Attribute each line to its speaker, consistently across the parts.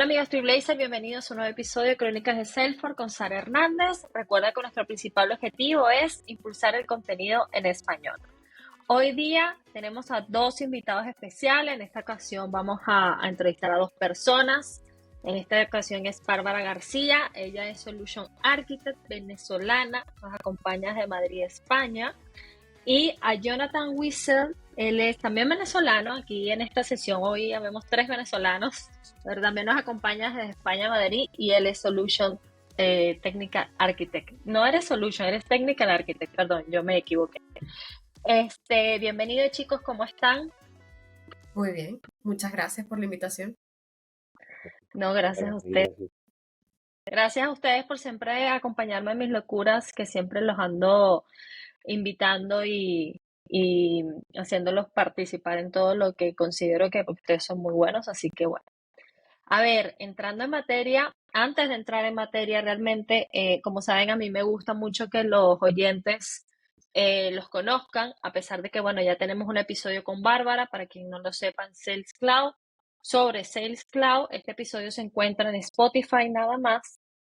Speaker 1: amigos Trailblazer, bienvenidos a un nuevo episodio de Crónicas de Salesforce con Sara Hernández. Recuerda que nuestro principal objetivo es impulsar el contenido en español. Hoy día tenemos a dos invitados especiales. En esta ocasión vamos a entrevistar a dos personas. En esta ocasión es Bárbara García. Ella es Solution Architect venezolana. Nos acompaña desde Madrid, España. Y a Jonathan Wiesel. Él es también venezolano. Aquí en esta sesión hoy ya vemos tres venezolanos, pero también nos acompaña desde España, Madrid, y él es Solution Technical Architect. No eres Solution, eres Technical Architect, perdón, yo me equivoqué. Bienvenidos chicos, ¿cómo están?
Speaker 2: Muy bien, muchas gracias por la invitación.
Speaker 1: No, gracias a ustedes. Gracias a ustedes por siempre acompañarme en mis locuras, que siempre los ando invitando y haciéndolos participar en todo lo que considero que ustedes son muy buenos, así que bueno. A ver, entrando en materia, antes de entrar en materia realmente, como saben, a mí me gusta mucho que los oyentes los conozcan, a pesar de que, bueno, ya tenemos un episodio con Bárbara, para quien no lo sepan, Sales Cloud, sobre Sales Cloud. Este episodio se encuentra en Spotify nada más.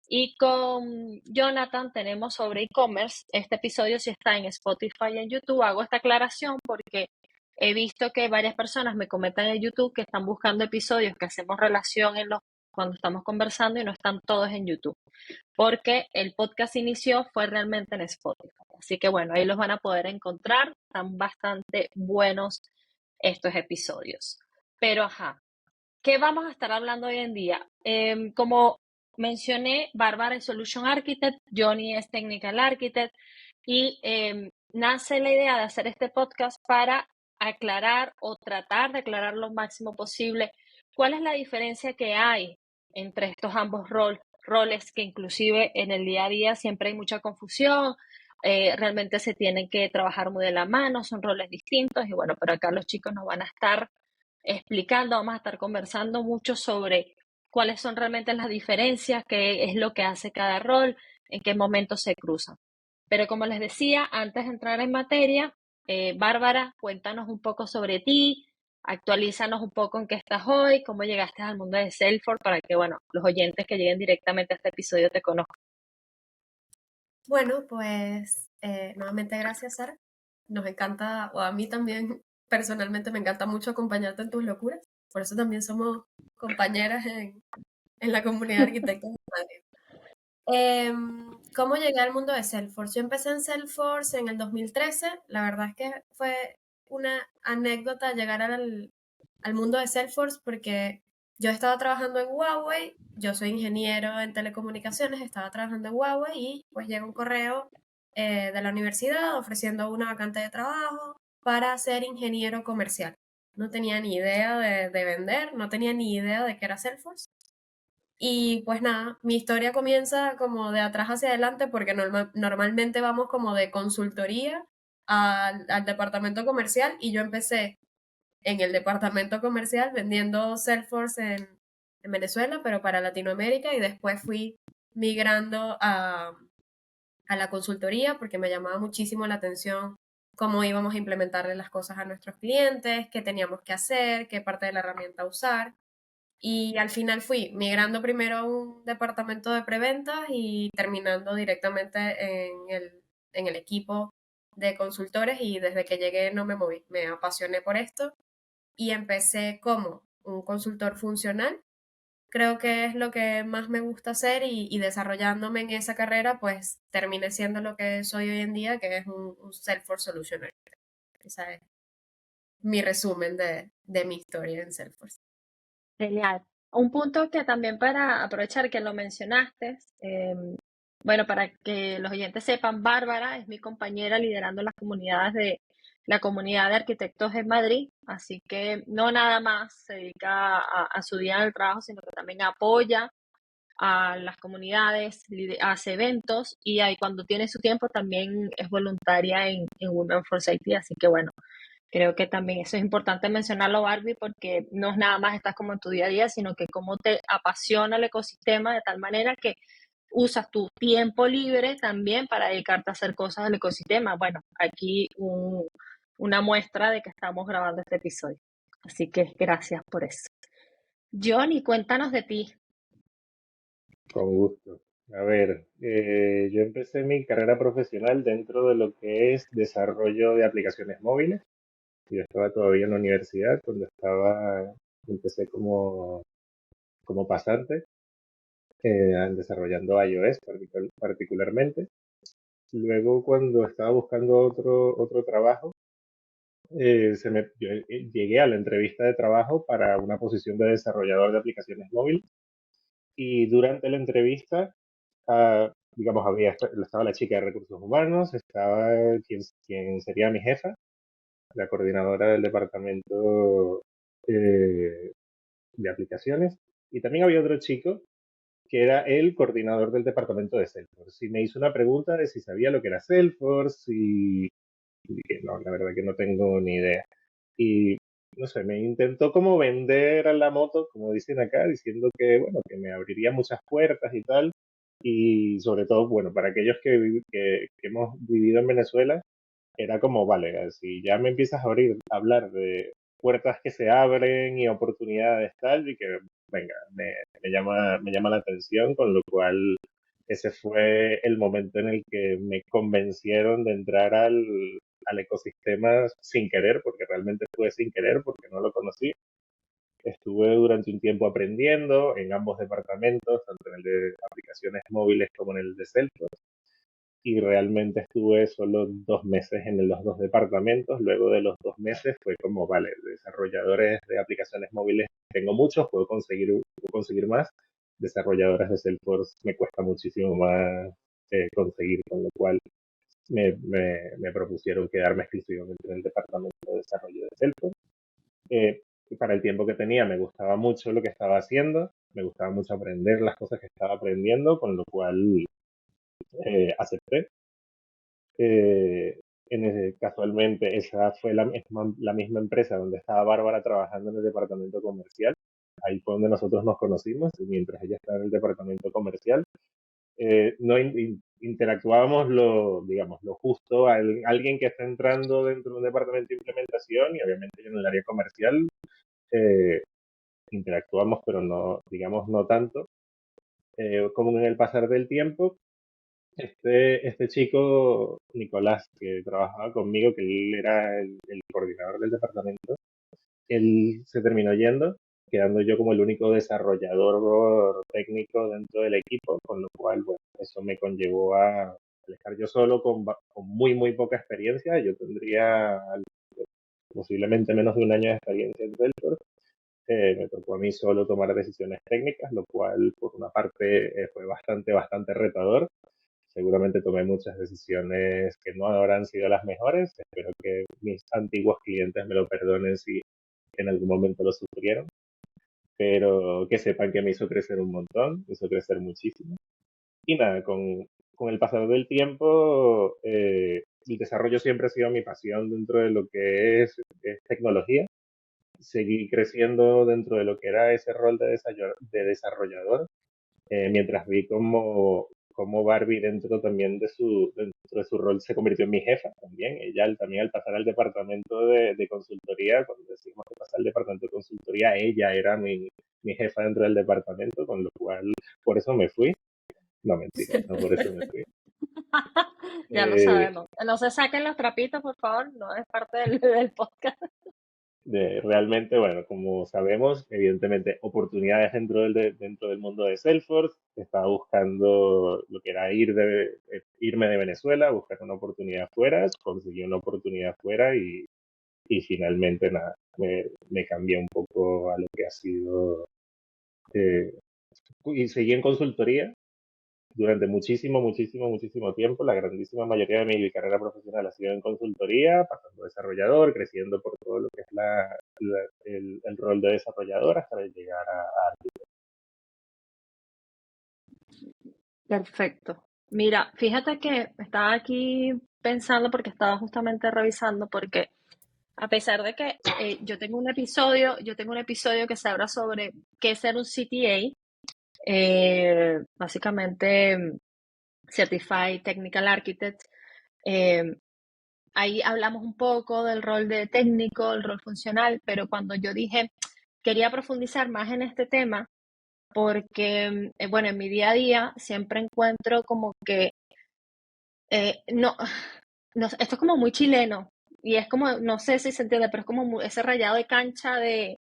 Speaker 1: Y con Jonathan tenemos sobre e-commerce. Este episodio sí está en Spotify y en YouTube. Hago esta aclaración porque he visto que varias personas me comentan en YouTube que están buscando episodios que hacemos relación cuando estamos conversando y no están todos en YouTube, porque el podcast inició fue realmente en Spotify. Así que bueno, ahí los van a poder encontrar. Están bastante buenos estos episodios. Pero ajá, ¿qué vamos a estar hablando hoy en día? Como mencioné, Bárbara es Solution Architect, Johnny es Technical Architect y nace la idea de hacer este podcast para aclarar o tratar de aclarar lo máximo posible cuál es la diferencia que hay entre estos ambos roles que inclusive en el día a día siempre hay mucha confusión, realmente se tienen que trabajar muy de la mano, son roles distintos y bueno, pero acá los chicos nos van a estar explicando, vamos a estar conversando mucho sobre cuáles son realmente las diferencias, qué es lo que hace cada rol, en qué momentos se cruzan. Pero como les decía, antes de entrar en materia, Bárbara, cuéntanos un poco sobre ti, actualízanos un poco en qué estás hoy, cómo llegaste al mundo de Salesforce para que, bueno, los oyentes que lleguen directamente a este episodio te conozcan.
Speaker 2: Bueno, pues nuevamente gracias, Sara. Nos encanta, o a mí también personalmente me encanta mucho acompañarte en tus locuras. Por eso también somos compañeras en la comunidad de arquitectos de Madrid. ¿Cómo llegué al mundo de Salesforce? Yo empecé en Salesforce en el 2013. La verdad es que fue una anécdota llegar al mundo de Salesforce porque yo estaba trabajando en Huawei, yo soy ingeniero en telecomunicaciones, estaba trabajando en Huawei y pues llega un correo de la universidad ofreciendo una vacante de trabajo para ser ingeniero comercial. No tenía ni idea de vender, no tenía ni idea de qué era Salesforce. Y pues nada, mi historia comienza como de atrás hacia adelante porque normalmente vamos como de consultoría al departamento comercial y yo empecé en el departamento comercial vendiendo Salesforce en Venezuela, pero para Latinoamérica y después fui migrando a la consultoría porque me llamaba muchísimo la atención cómo íbamos a implementarle las cosas a nuestros clientes, qué teníamos que hacer, qué parte de la herramienta usar. Y al final fui migrando primero a un departamento de preventas y terminando directamente en el equipo de consultores y desde que llegué no me moví. Me apasioné por esto y empecé como un consultor funcional. Creo que es lo que más me gusta hacer y desarrollándome en esa carrera, pues terminé siendo lo que soy hoy en día, que es un Salesforce Solution Architect. Ese es mi resumen de mi historia en Salesforce.
Speaker 1: Genial. Un punto que también para aprovechar que lo mencionaste, bueno, para que los oyentes sepan, Bárbara es mi compañera liderando las comunidades de la comunidad de arquitectos en Madrid, así que no nada más se dedica a su día del trabajo, sino que también apoya a las comunidades, hace eventos y ahí cuando tiene su tiempo también es voluntaria en Women for Safety, así que bueno. Creo que también eso es importante mencionarlo, Barbie, porque no es nada más estás como en tu día a día, sino que cómo te apasiona el ecosistema de tal manera que usas tu tiempo libre también para dedicarte a hacer cosas del ecosistema. Bueno, aquí una muestra de que estamos grabando este episodio. Así que gracias por eso. Johnny, cuéntanos de ti.
Speaker 3: Con gusto. A ver, yo empecé mi carrera profesional dentro de lo que es desarrollo de aplicaciones móviles. Yo estaba todavía en la universidad cuando empecé como pasante, desarrollando iOS particularmente. Luego, cuando estaba buscando otro trabajo, yo llegué a la entrevista de trabajo para una posición de desarrollador de aplicaciones móviles y durante la entrevista, digamos, estaba la chica de recursos humanos, estaba quien sería mi jefa, la coordinadora del departamento eh, de aplicaciones, y también había otro chico que era el coordinador del departamento de Salesforce. Y me hizo una pregunta de si sabía lo que era Salesforce y dije, no, la verdad que no tengo ni idea. Y no sé, me intentó como vender a la moto, como dicen acá, diciendo que, bueno, que me abriría muchas puertas y tal. Y sobre todo, bueno, para aquellos que hemos vivido en Venezuela, era como, vale, si ya me empiezas a hablar de puertas que se abren y oportunidades tal, y que, venga, me llama la atención, con lo cual ese fue el momento en el que me convencieron de entrar al ecosistema sin querer, porque realmente fue sin querer, porque no lo conocí. Estuve durante un tiempo aprendiendo en ambos departamentos, tanto en el de aplicaciones móviles como en el de Salesforce, y realmente estuve solo 2 meses en los dos departamentos. Luego de los 2 meses fue como, vale, desarrolladores de aplicaciones móviles tengo muchos, puedo conseguir más. Desarrolladores de Salesforce me cuesta muchísimo más conseguir, con lo cual me propusieron quedarme exclusivamente en el departamento de desarrollo de Salesforce. Eh, para el tiempo que tenía me gustaba mucho lo que estaba haciendo, me gustaba mucho aprender las cosas que estaba aprendiendo, con lo cual acepté. Eh, Casualmente, esa fue la misma empresa donde estaba Bárbara trabajando en el departamento comercial. Ahí fue donde nosotros nos conocimos, y mientras ella estaba en el departamento comercial. No interactuábamos digamos, lo justo. Alguien que está entrando dentro de un departamento de implementación, y obviamente yo en el área comercial, eh, interactuamos, pero no, digamos, no tanto. Como en el pasar del tiempo, este chico, Nicolás, que trabajaba conmigo, que él era el coordinador del departamento, él se terminó yendo, quedando yo como el único desarrollador técnico dentro del equipo, con lo cual, bueno, eso me conllevó a estar yo solo con muy, muy poca experiencia. Yo tendría posiblemente menos de un año de experiencia en Salesforce. Me tocó a mí solo tomar decisiones técnicas, lo cual por una parte fue bastante, bastante retador. Seguramente tomé muchas decisiones que no habrán sido las mejores. Espero que mis antiguos clientes me lo perdonen si en algún momento lo sufrieron, pero que sepan que me hizo crecer un montón, me hizo crecer muchísimo. Y nada, con el pasar del tiempo, el desarrollo siempre ha sido mi pasión dentro de lo que es tecnología. Seguí creciendo dentro de lo que era ese rol de desarrollador, mientras vi cómo Barbie dentro de su rol se convirtió en mi jefa también. Ella también, al pasar al departamento de consultoría, cuando decimos que pasa al departamento de consultoría, ella era mi jefa dentro del departamento, con lo cual por eso me fui. No, mentira, no por eso me fui.
Speaker 1: Ya lo
Speaker 3: Eh,
Speaker 1: sabemos. No se saquen los trapitos, por favor, no es parte del podcast.
Speaker 3: Realmente, bueno, como sabemos, evidentemente, oportunidades dentro del mundo de Salesforce. Estaba buscando lo que era irme de Venezuela, buscar una oportunidad fuera, conseguí una oportunidad fuera, y finalmente, nada, me cambié un poco a lo que ha sido. eh, y seguí en consultoría durante muchísimo, muchísimo, muchísimo tiempo. La grandísima mayoría de mi carrera profesional ha sido en consultoría, pasando a desarrollador, creciendo por todo lo que es el rol de desarrollador hasta llegar a.
Speaker 1: Perfecto. Mira, fíjate que estaba aquí pensando porque estaba justamente revisando porque a pesar de que yo tengo un episodio que se habla sobre qué es ser un CTA, básicamente Certified Technical Architect. eh, Ahí hablamos un poco del rol de técnico, el rol funcional, pero cuando yo dije quería profundizar más en este tema porque, bueno, en mi día a día siempre encuentro como que, no, no, esto es como muy chileno y es como, no sé si se entiende, pero es como ese rayado de cancha de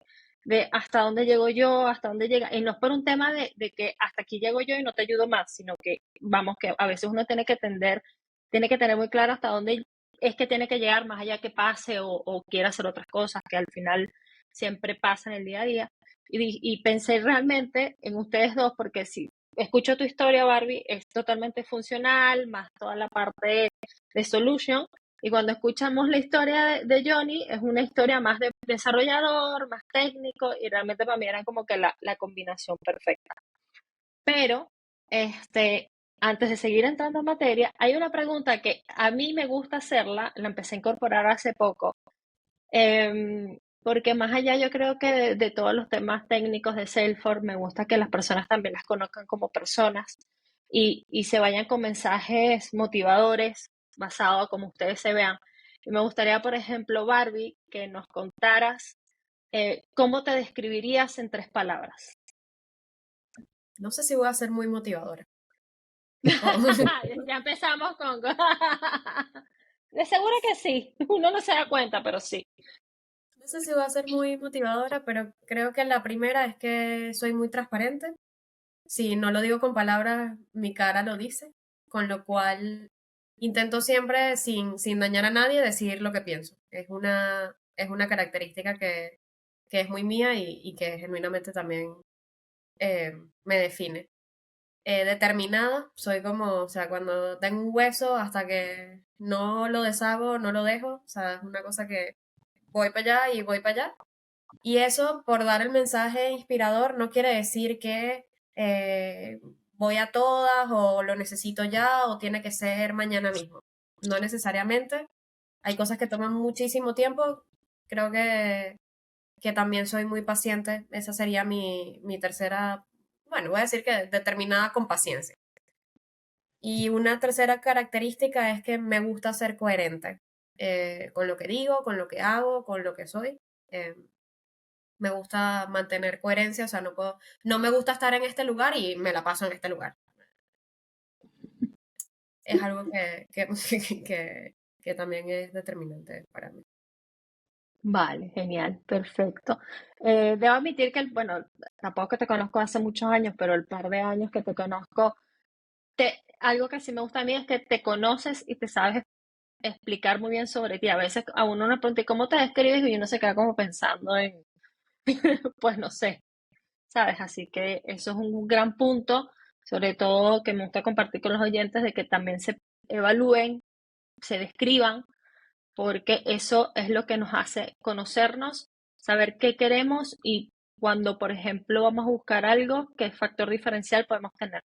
Speaker 1: hasta dónde llego yo, hasta dónde llega. Y no es por un tema de que hasta aquí llego yo y no te ayudo más, sino que, vamos, que a veces uno tiene que tener muy claro hasta dónde es que tiene que llegar, más allá que pase o quiera hacer otras cosas, que al final siempre pasa en el día a día. Y pensé realmente en ustedes dos, porque si escucho tu historia, Barbie, es totalmente funcional, más toda la parte de solution. Y cuando escuchamos la historia de Johnny, es una historia más de desarrollador, más técnico, y realmente para mí era como que la combinación perfecta. Pero, antes de seguir entrando en materia, hay una pregunta que a mí me gusta hacerla, la empecé a incorporar hace poco, porque más allá yo creo que de todos los temas técnicos de Salesforce, me gusta que las personas también las conozcan como personas y se vayan con mensajes motivadores basados a como ustedes se vean. Y me gustaría, por ejemplo, Barbie, que nos contaras cómo te describirías en 3 palabras.
Speaker 2: No sé si voy a ser muy motivadora.
Speaker 1: Ya empezamos con... De seguro que sí, uno no se da cuenta, pero sí.
Speaker 2: No sé si voy a ser muy motivadora, pero creo que la primera es que soy muy transparente. Si no lo digo con palabras, mi cara lo dice, con lo cual intento siempre, sin dañar a nadie, decir lo que pienso. Es una característica que es muy mía y que genuinamente también me define. Determinada, soy como, o sea, cuando tengo un hueso, hasta que no lo deshago, no lo dejo, o sea, es una cosa que voy para allá y voy para allá. Y eso, por dar el mensaje inspirador, no quiere decir que voy a todas o lo necesito ya o tiene que ser mañana mismo. No necesariamente. Hay cosas que toman muchísimo tiempo. Creo que también soy muy paciente. Esa sería mi tercera, bueno, voy a decir que determinada con paciencia. Y una tercera característica es que me gusta ser coherente con lo que digo, con lo que hago, con lo que soy. Eh, Me gusta mantener coherencia, o sea, no me gusta estar en este lugar y me la paso en este lugar. Es algo que también es determinante para mí.
Speaker 1: Vale, genial, perfecto. Debo admitir que, bueno, tampoco que te conozco hace muchos años, pero el par de años que te conozco, algo que sí me gusta a mí es que te conoces y te sabes explicar muy bien sobre ti. A veces a uno le pregunta, "¿Y cómo te describes?" Y uno se queda como pensando en, pues no sé, ¿sabes? Así que eso es un gran punto, sobre todo que me gusta compartir con los oyentes, de que también se evalúen, se describan porque eso es lo que nos hace conocernos, saber qué queremos y cuando, por ejemplo, vamos a buscar algo, qué factor diferencial podemos tener.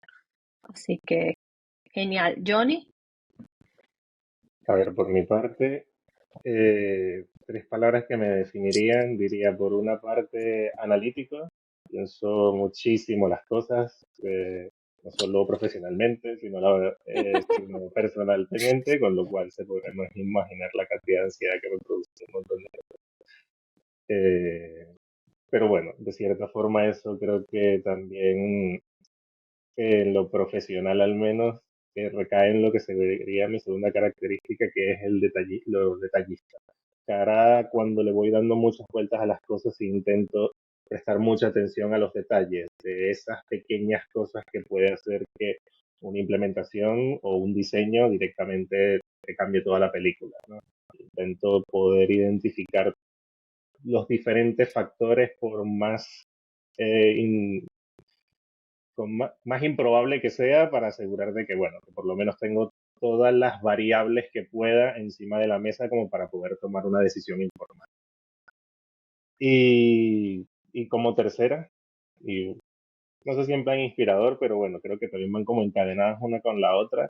Speaker 1: Así que genial. Johnny,
Speaker 3: A ver, por mi parte, 3 palabras que me definirían, diría por una parte analítico, pienso muchísimo las cosas, no solo profesionalmente, sino personalmente, con lo cual se podrá imaginar la cantidad de ansiedad que me produce un montón eh, pero bueno, de cierta forma eso creo que también en lo profesional al menos recae en lo que se vería mi segunda característica, que es lo detallista. Cara cuando le voy dando muchas vueltas a las cosas e intento prestar mucha atención a los detalles de esas pequeñas cosas que puede hacer que una implementación o un diseño directamente te cambie toda la película, ¿no? Intento poder identificar los diferentes factores por más más improbable que sea para asegurar de que, bueno, que por lo menos tengo todas las variables que pueda encima de la mesa como para poder tomar una decisión informada. Y como tercera, y no sé si en plan inspirador, pero bueno, creo que también van como encadenadas una con la otra,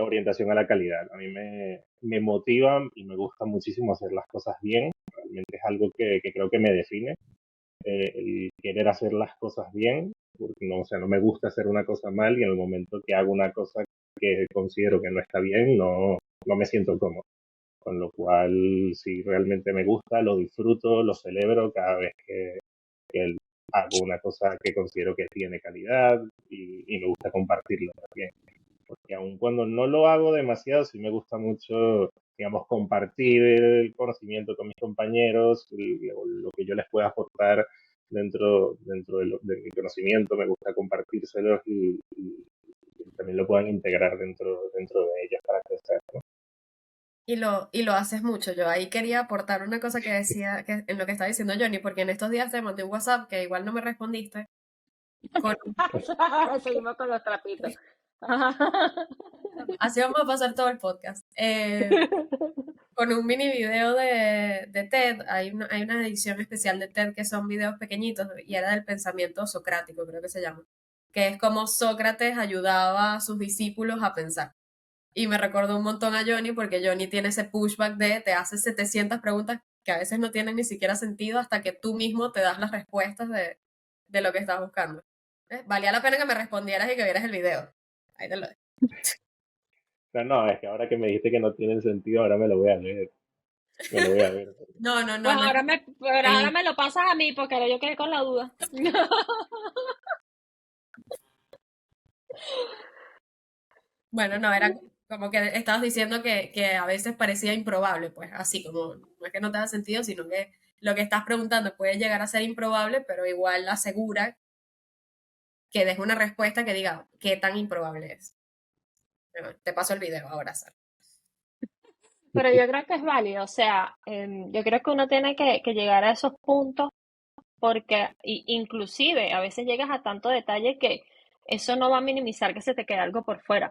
Speaker 3: orientación a la calidad. A mí me motiva y me gusta muchísimo hacer las cosas bien. Realmente es algo que creo que me define, el querer hacer las cosas bien, porque no, o sea, no me gusta hacer una cosa mal y en el momento que hago una cosa que considero que no está bien, no me siento cómodo. Con lo cual, si realmente me gusta, lo disfruto, lo celebro cada vez porque hago una cosa que considero que tiene calidad y me gusta compartirlo también. Porque aun cuando no lo hago demasiado, sí me gusta mucho, digamos, compartir el conocimiento con mis compañeros, lo que yo les pueda aportar de mi conocimiento, me gusta compartírselos y también lo puedan integrar dentro de ellos para crecer, ¿no?
Speaker 2: Y lo haces mucho. Yo ahí quería aportar una cosa que decía, que, en lo que estaba diciendo Johnny, porque en estos días te mandé un WhatsApp que igual no me respondiste.
Speaker 1: Seguimos con los trapitos.
Speaker 2: Así vamos a pasar todo el podcast. Con un mini video de TED, hay una edición especial de TED que son videos pequeñitos y era del pensamiento socrático, creo que se llama, que es como Sócrates ayudaba a sus discípulos a pensar. Y me recordó un montón a Johnny porque Johnny tiene ese pushback de te hace 700 preguntas que a veces no tienen ni siquiera sentido hasta que tú mismo te das las respuestas de lo que estás buscando. Valía la pena que me respondieras y que vieras el video. Ahí te lo dejo.
Speaker 3: No, es que ahora que me dijiste que no tienen sentido, ahora me lo voy a leer. Me lo voy a ver.
Speaker 2: No,
Speaker 1: Pues
Speaker 2: no.
Speaker 1: ahora me lo pasas a mí porque ahora yo quedé con la duda.
Speaker 2: Bueno, no, era como que estabas diciendo que a veces parecía improbable, pues así como, no es que no te haga sentido, sino que lo que estás preguntando puede llegar a ser improbable, pero igual asegura que des una respuesta que diga qué tan improbable es. Bueno, te paso el video ahora, Sara.
Speaker 1: Pero yo creo que es válido, o sea, yo creo que uno tiene que llegar a esos puntos porque inclusive a veces llegas a tanto detalle que eso no va a minimizar que se te quede algo por fuera.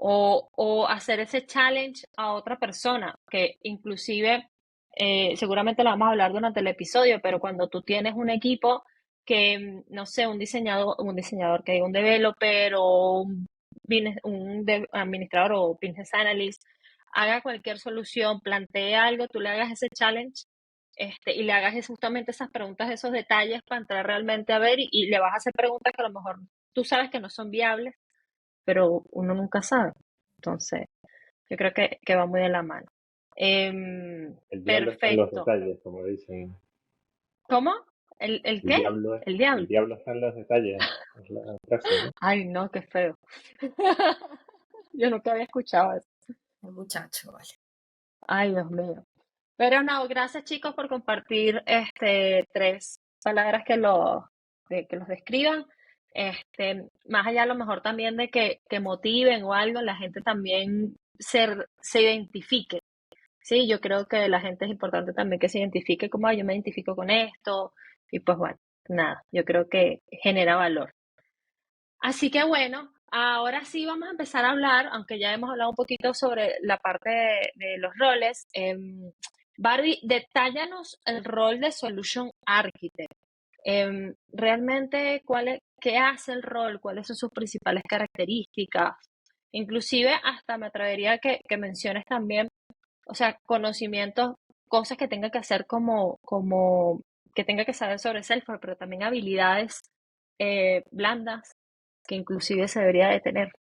Speaker 1: O hacer ese challenge a otra persona, que inclusive seguramente lo vamos a hablar durante el episodio, pero cuando tú tienes un equipo que, no sé, un diseñador que diga un developer o administrador o business analyst, haga cualquier solución, plantee algo, tú le hagas ese challenge y le hagas justamente esas preguntas, esos detalles para entrar realmente a ver y le vas a hacer preguntas que a lo mejor tú sabes que no son viables, pero uno nunca sabe. Entonces, yo creo que va muy de la mano.
Speaker 3: El diablo está en los
Speaker 1: Perfecto.
Speaker 3: detalles, como dicen.
Speaker 1: ¿Cómo? ¿El
Speaker 3: El
Speaker 1: qué?
Speaker 3: diablo,
Speaker 1: El diablo.
Speaker 3: el diablo está en los detalles, es la frase, ¿no?
Speaker 1: Ay, no, qué feo. Yo nunca había escuchado eso.
Speaker 2: El muchacho, vale.
Speaker 1: Ay, Dios mío. Pero no, gracias chicos por compartir tres palabras que los describan. Más allá a lo mejor también de que motiven o algo, la gente también se identifique. Sí, yo creo que la gente es importante también que se identifique como, "Ay, yo me identifico con esto", y pues bueno, nada, yo creo que genera valor. Así que bueno, ahora sí vamos a empezar a hablar, aunque ya hemos hablado un poquito sobre la parte de los roles. Barbie, detállanos el rol de Solution Architect. Realmente, ¿qué hace el rol? ¿Cuáles son sus principales características? Inclusive hasta me atrevería a que menciones también, o sea, conocimientos, cosas que tenga que hacer como que tenga que saber sobre Salesforce, pero también habilidades blandas que inclusive se debería de tener.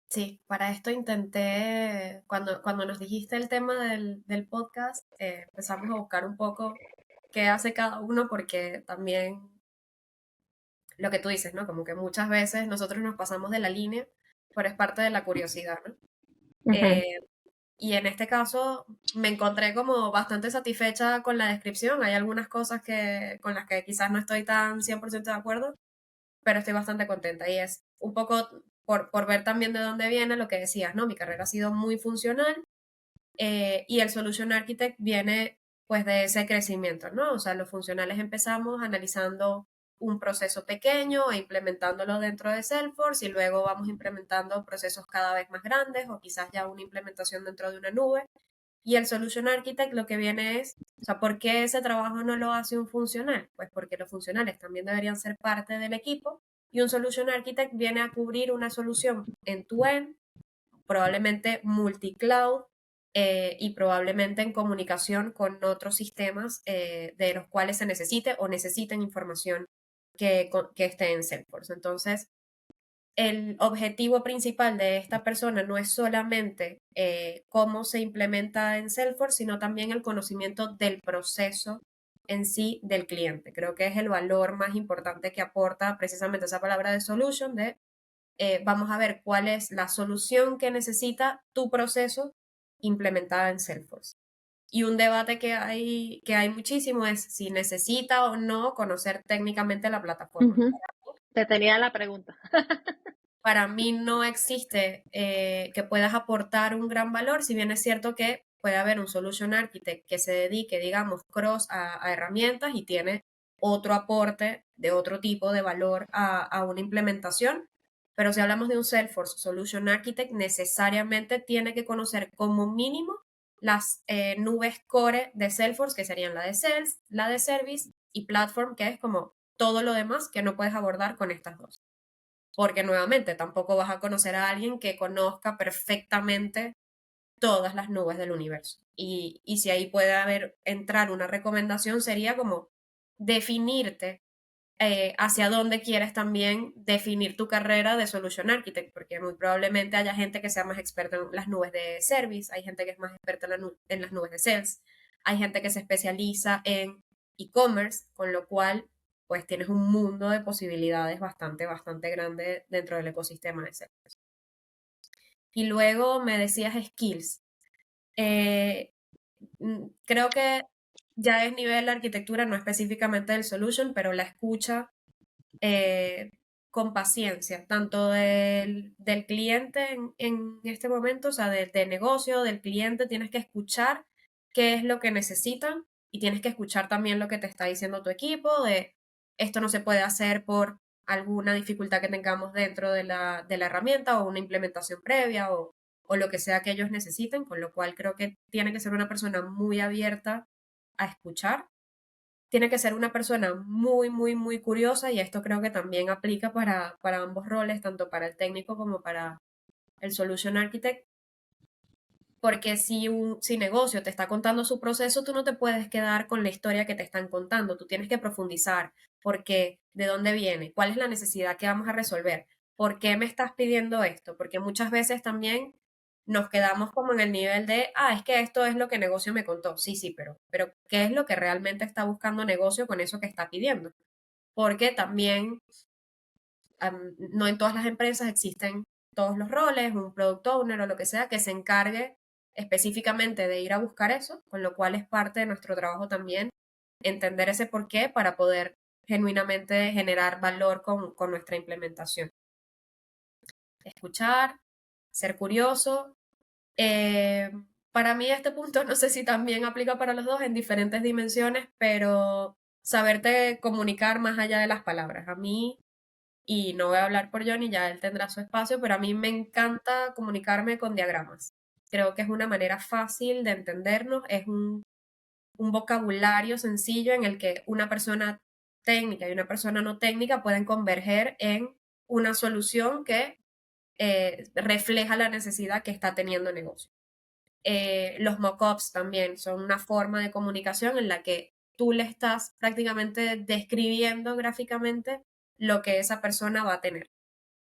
Speaker 2: Sí, para esto intenté, cuando nos dijiste el tema del podcast, empezamos a buscar un poco qué hace cada uno, porque también lo que tú dices, ¿no? Como que muchas veces nosotros nos pasamos de la línea, pero es parte de la curiosidad, ¿no?
Speaker 1: Ujú.
Speaker 2: Y en este caso me encontré como bastante satisfecha con la descripción. Hay algunas cosas con las que quizás no estoy tan 100% de acuerdo, pero estoy bastante contenta. Y es un poco por ver también de dónde viene lo que decías, ¿no? Mi carrera ha sido muy funcional, y el Solution Architect viene pues de ese crecimiento, ¿no? O sea, los funcionales empezamos analizando un proceso pequeño e implementándolo dentro de Salesforce y luego vamos implementando procesos cada vez más grandes o quizás ya una implementación dentro de una nube. Y el Solution Architect lo que viene es, o sea, ¿por qué ese trabajo no lo hace un funcional? Pues porque los funcionales también deberían ser parte del equipo y un Solution Architect viene a cubrir una solución end-to-end, probablemente multi-cloud, y probablemente en comunicación con otros sistemas de los cuales se necesite o necesiten información que esté en Salesforce. Entonces, el objetivo principal de esta persona no es solamente cómo se implementa en Salesforce, sino también el conocimiento del proceso en sí del cliente. Creo que es el valor más importante que aporta precisamente esa palabra de solution, de vamos a ver cuál es la solución que necesita tu proceso implementada en Salesforce. Y un debate que hay muchísimo es si necesita o no conocer técnicamente la plataforma.
Speaker 1: Te tenía la pregunta.
Speaker 2: Para mí no existe que puedas aportar un gran valor, si bien es cierto que puede haber un solution architect que se dedique, digamos, cross a herramientas y tiene otro aporte de otro tipo de valor a una implementación. Pero si hablamos de un Salesforce Solution Architect, necesariamente tiene que conocer como mínimo las nubes core de Salesforce, que serían la de Sales, la de Service y Platform, que es como todo lo demás que no puedes abordar con estas dos. Porque nuevamente tampoco vas a conocer a alguien que conozca perfectamente todas las nubes del universo. Y si ahí puede entrar una recomendación, sería como definirte hacia dónde quieres también definir tu carrera de Solution Architect, porque muy probablemente haya gente que sea más experta en las nubes de Service, hay gente que es más experta en las nubes de Sales, hay gente que se especializa en e-commerce, con lo cual pues tienes un mundo de posibilidades bastante grande dentro del ecosistema de Salesforce. Y luego me decías skills. Creo que ya es nivel de arquitectura, no específicamente del solution, pero la escucha con paciencia, tanto del cliente en este momento, o sea, de negocio, del cliente, tienes que escuchar qué es lo que necesitan y tienes que escuchar también lo que te está diciendo tu equipo, de esto no se puede hacer por alguna dificultad que tengamos dentro de la herramienta o una implementación previa o lo que sea que ellos necesiten, con lo cual creo que tiene que ser una persona muy abierta a escuchar. Tiene que ser una persona muy curiosa y esto creo que también aplica para ambos roles, tanto para el técnico como para el Solution Architect. Porque si negocio te está contando su proceso, tú no te puedes quedar con la historia que te están contando. Tú tienes que profundizar. ¿Por qué? ¿De dónde viene? ¿Cuál es la necesidad que vamos a resolver? ¿Por qué me estás pidiendo esto? Porque muchas veces también nos quedamos como en el nivel de, es que esto es lo que negocio me contó. Sí, pero ¿qué es lo que realmente está buscando negocio con eso que está pidiendo? Porque también no en todas las empresas existen todos los roles, un product owner o lo que sea que se encargue específicamente de ir a buscar eso, con lo cual es parte de nuestro trabajo también entender ese porqué para poder genuinamente generar valor con nuestra implementación. Escuchar, ser curioso. Para mí este punto no sé si también aplica para los dos en diferentes dimensiones, pero saberte comunicar más allá de las palabras. A mí, y no voy a hablar por Johnny, ya él tendrá su espacio, pero a mí me encanta comunicarme con diagramas. Creo que es una manera fácil de entendernos, es un vocabulario sencillo en el que una persona técnica y una persona no técnica pueden converger en una solución que refleja la necesidad que está teniendo el negocio. Los mockups también son una forma de comunicación en la que tú le estás prácticamente describiendo gráficamente lo que esa persona va a tener.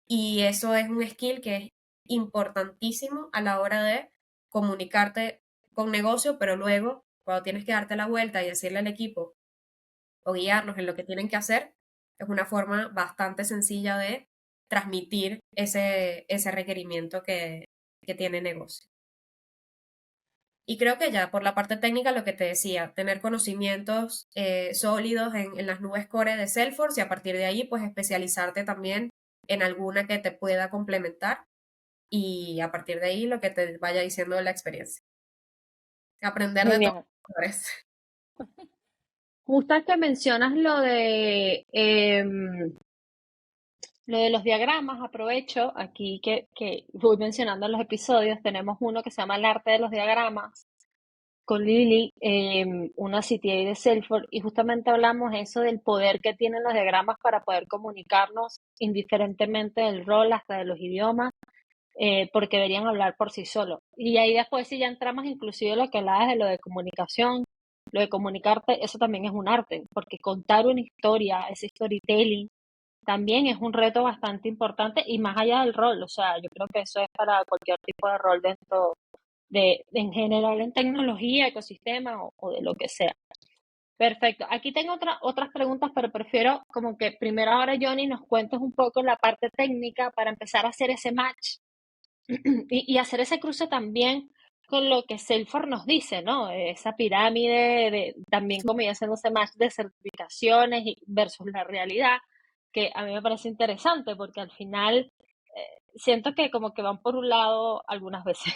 Speaker 2: Y eso es un skill que es importantísimo a la hora de comunicarte con negocio, pero luego cuando tienes que darte la vuelta y decirle al equipo o guiarlos en lo que tienen que hacer, es una forma bastante sencilla de transmitir ese requerimiento que tiene negocio. Y creo que ya por la parte técnica, lo que te decía, tener conocimientos sólidos en las nubes core de Salesforce y a partir de ahí, pues especializarte también en alguna que te pueda complementar y a partir de ahí lo que te vaya diciendo de la experiencia. Aprender
Speaker 1: Muy
Speaker 2: de
Speaker 1: bien.
Speaker 2: todos los colores.
Speaker 1: Justo que mencionas lo de los diagramas, aprovecho aquí que voy mencionando en los episodios, tenemos uno que se llama El arte de los diagramas con Lili, una CTA de Salesforce, y justamente hablamos eso del poder que tienen los diagramas para poder comunicarnos indiferentemente del rol, hasta de los idiomas, porque deberían hablar por sí solos. Y ahí después si ya entramos inclusive lo que hablabas de lo de comunicación, lo de comunicarte, eso también es un arte, porque contar una historia, ese storytelling, también es un reto bastante importante y más allá del rol, o sea, yo creo que eso es para cualquier tipo de rol dentro en general en tecnología, ecosistema o de lo que sea. Perfecto. Aquí tengo otras preguntas, pero prefiero como que primero ahora, Johnny, nos cuentes un poco la parte técnica para empezar a hacer ese match y hacer ese cruce también con lo que Salesforce nos dice, ¿no? Esa pirámide de también como ya haciendo ese match de certificaciones versus la realidad, que a mí me parece interesante porque al final siento que como que van por un lado algunas veces.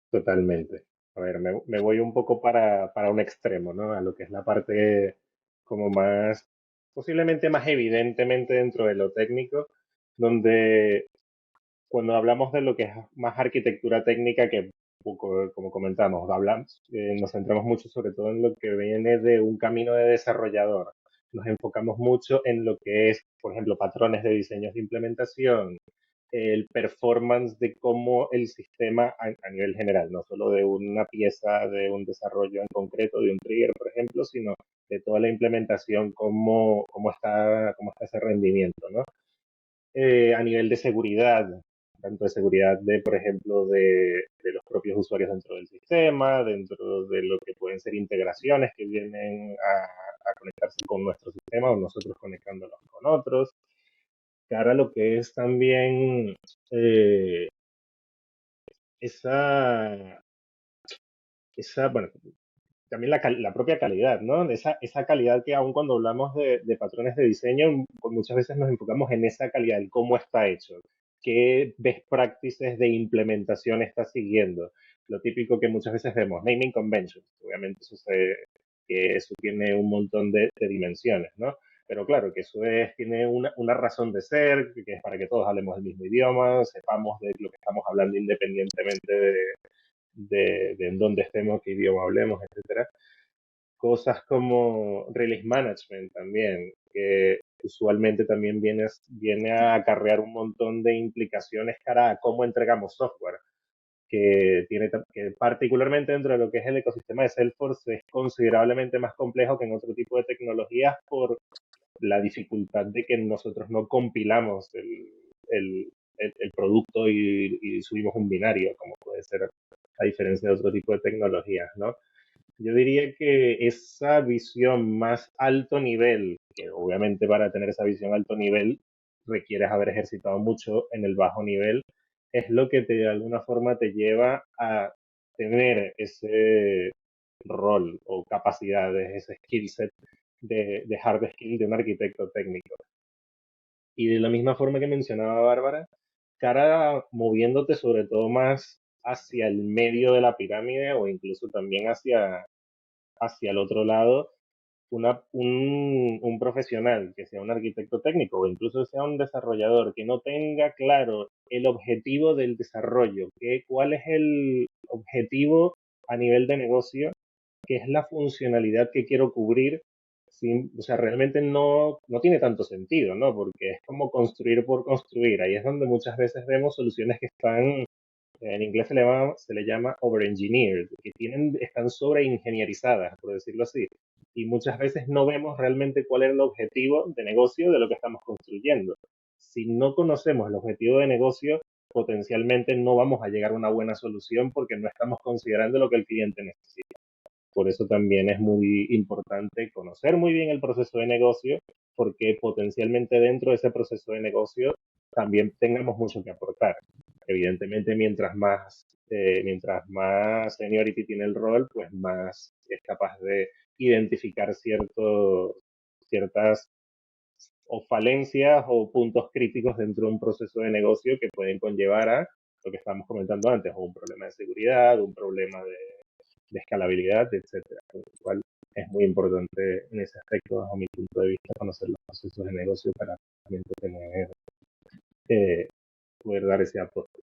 Speaker 3: Totalmente. A ver, me voy un poco para un extremo, ¿no? A lo que es la parte como más, posiblemente más evidentemente dentro de lo técnico, donde cuando hablamos de lo que es más arquitectura técnica, que poco, como comentamos, hablamos, nos centramos mucho sobre todo en lo que viene de un camino de desarrollador. Nos enfocamos mucho en lo que es, por ejemplo, patrones de diseños de implementación, el performance de cómo el sistema a nivel general, no solo de una pieza, de un desarrollo en concreto, de un trigger, por ejemplo, sino de toda la implementación, cómo está ese rendimiento, ¿no? A nivel de seguridad, tanto de seguridad de, por ejemplo, de los propios usuarios dentro del sistema, dentro de lo que pueden ser integraciones que vienen a conectarse con nuestro sistema o nosotros conectándonos con otros. Cara lo que es también eh, esa, bueno, también la propia calidad, ¿no? Esa calidad que aun cuando hablamos de patrones de diseño, pues muchas veces nos enfocamos en esa calidad, en cómo está hecho, qué best practices de implementación está siguiendo. Lo típico que muchas veces vemos, naming conventions. Obviamente que eso tiene un montón de dimensiones, ¿no? Pero claro, que tiene una razón de ser, que es para que todos hablemos el mismo idioma, sepamos de lo que estamos hablando independientemente de en dónde estemos, qué idioma hablemos, etcétera. Cosas como release management también, que usualmente también viene a acarrear un montón de implicaciones cara a cómo entregamos software, que particularmente dentro de lo que es el ecosistema de Salesforce es considerablemente más complejo que en otro tipo de tecnologías por la dificultad de que nosotros no compilamos el producto y subimos un binario, como puede ser a diferencia de otro tipo de tecnologías, ¿no? Yo diría que esa visión más alto nivel, que obviamente para tener esa visión alto nivel requieres haber ejercitado mucho en el bajo nivel, es lo que de alguna forma te lleva a tener ese rol o capacidades, ese skill set de hard skill de un arquitecto técnico. Y de la misma forma que mencionaba Bárbara, cara moviéndote sobre todo más hacia el medio de la pirámide o incluso también hacia el otro lado, un profesional que sea un arquitecto técnico o incluso sea un desarrollador que no tenga claro el objetivo del desarrollo, cuál es el objetivo a nivel de negocio, qué es la funcionalidad que quiero cubrir, o sea, realmente no tiene tanto sentido, ¿no? Porque es como construir por construir. Ahí es donde muchas veces vemos soluciones que están en inglés se le llama overengineered, que están sobreingenierizadas, por decirlo así. Y muchas veces no vemos realmente cuál es el objetivo de negocio de lo que estamos construyendo. Si no conocemos el objetivo de negocio, potencialmente no vamos a llegar a una buena solución porque no estamos considerando lo que el cliente necesita. Por eso también es muy importante conocer muy bien el proceso de negocio, porque potencialmente dentro de ese proceso de negocio también tengamos mucho que aportar. Evidentemente, mientras más seniority tiene el rol, pues más es capaz de identificar ciertas o falencias o puntos críticos dentro de un proceso de negocio que pueden conllevar a lo que estábamos comentando antes, o un problema de seguridad, un problema de escalabilidad, etcétera. Por lo cual es muy importante en ese aspecto, bajo mi punto de vista, conocer los procesos de negocio para también poder dar ese aporte.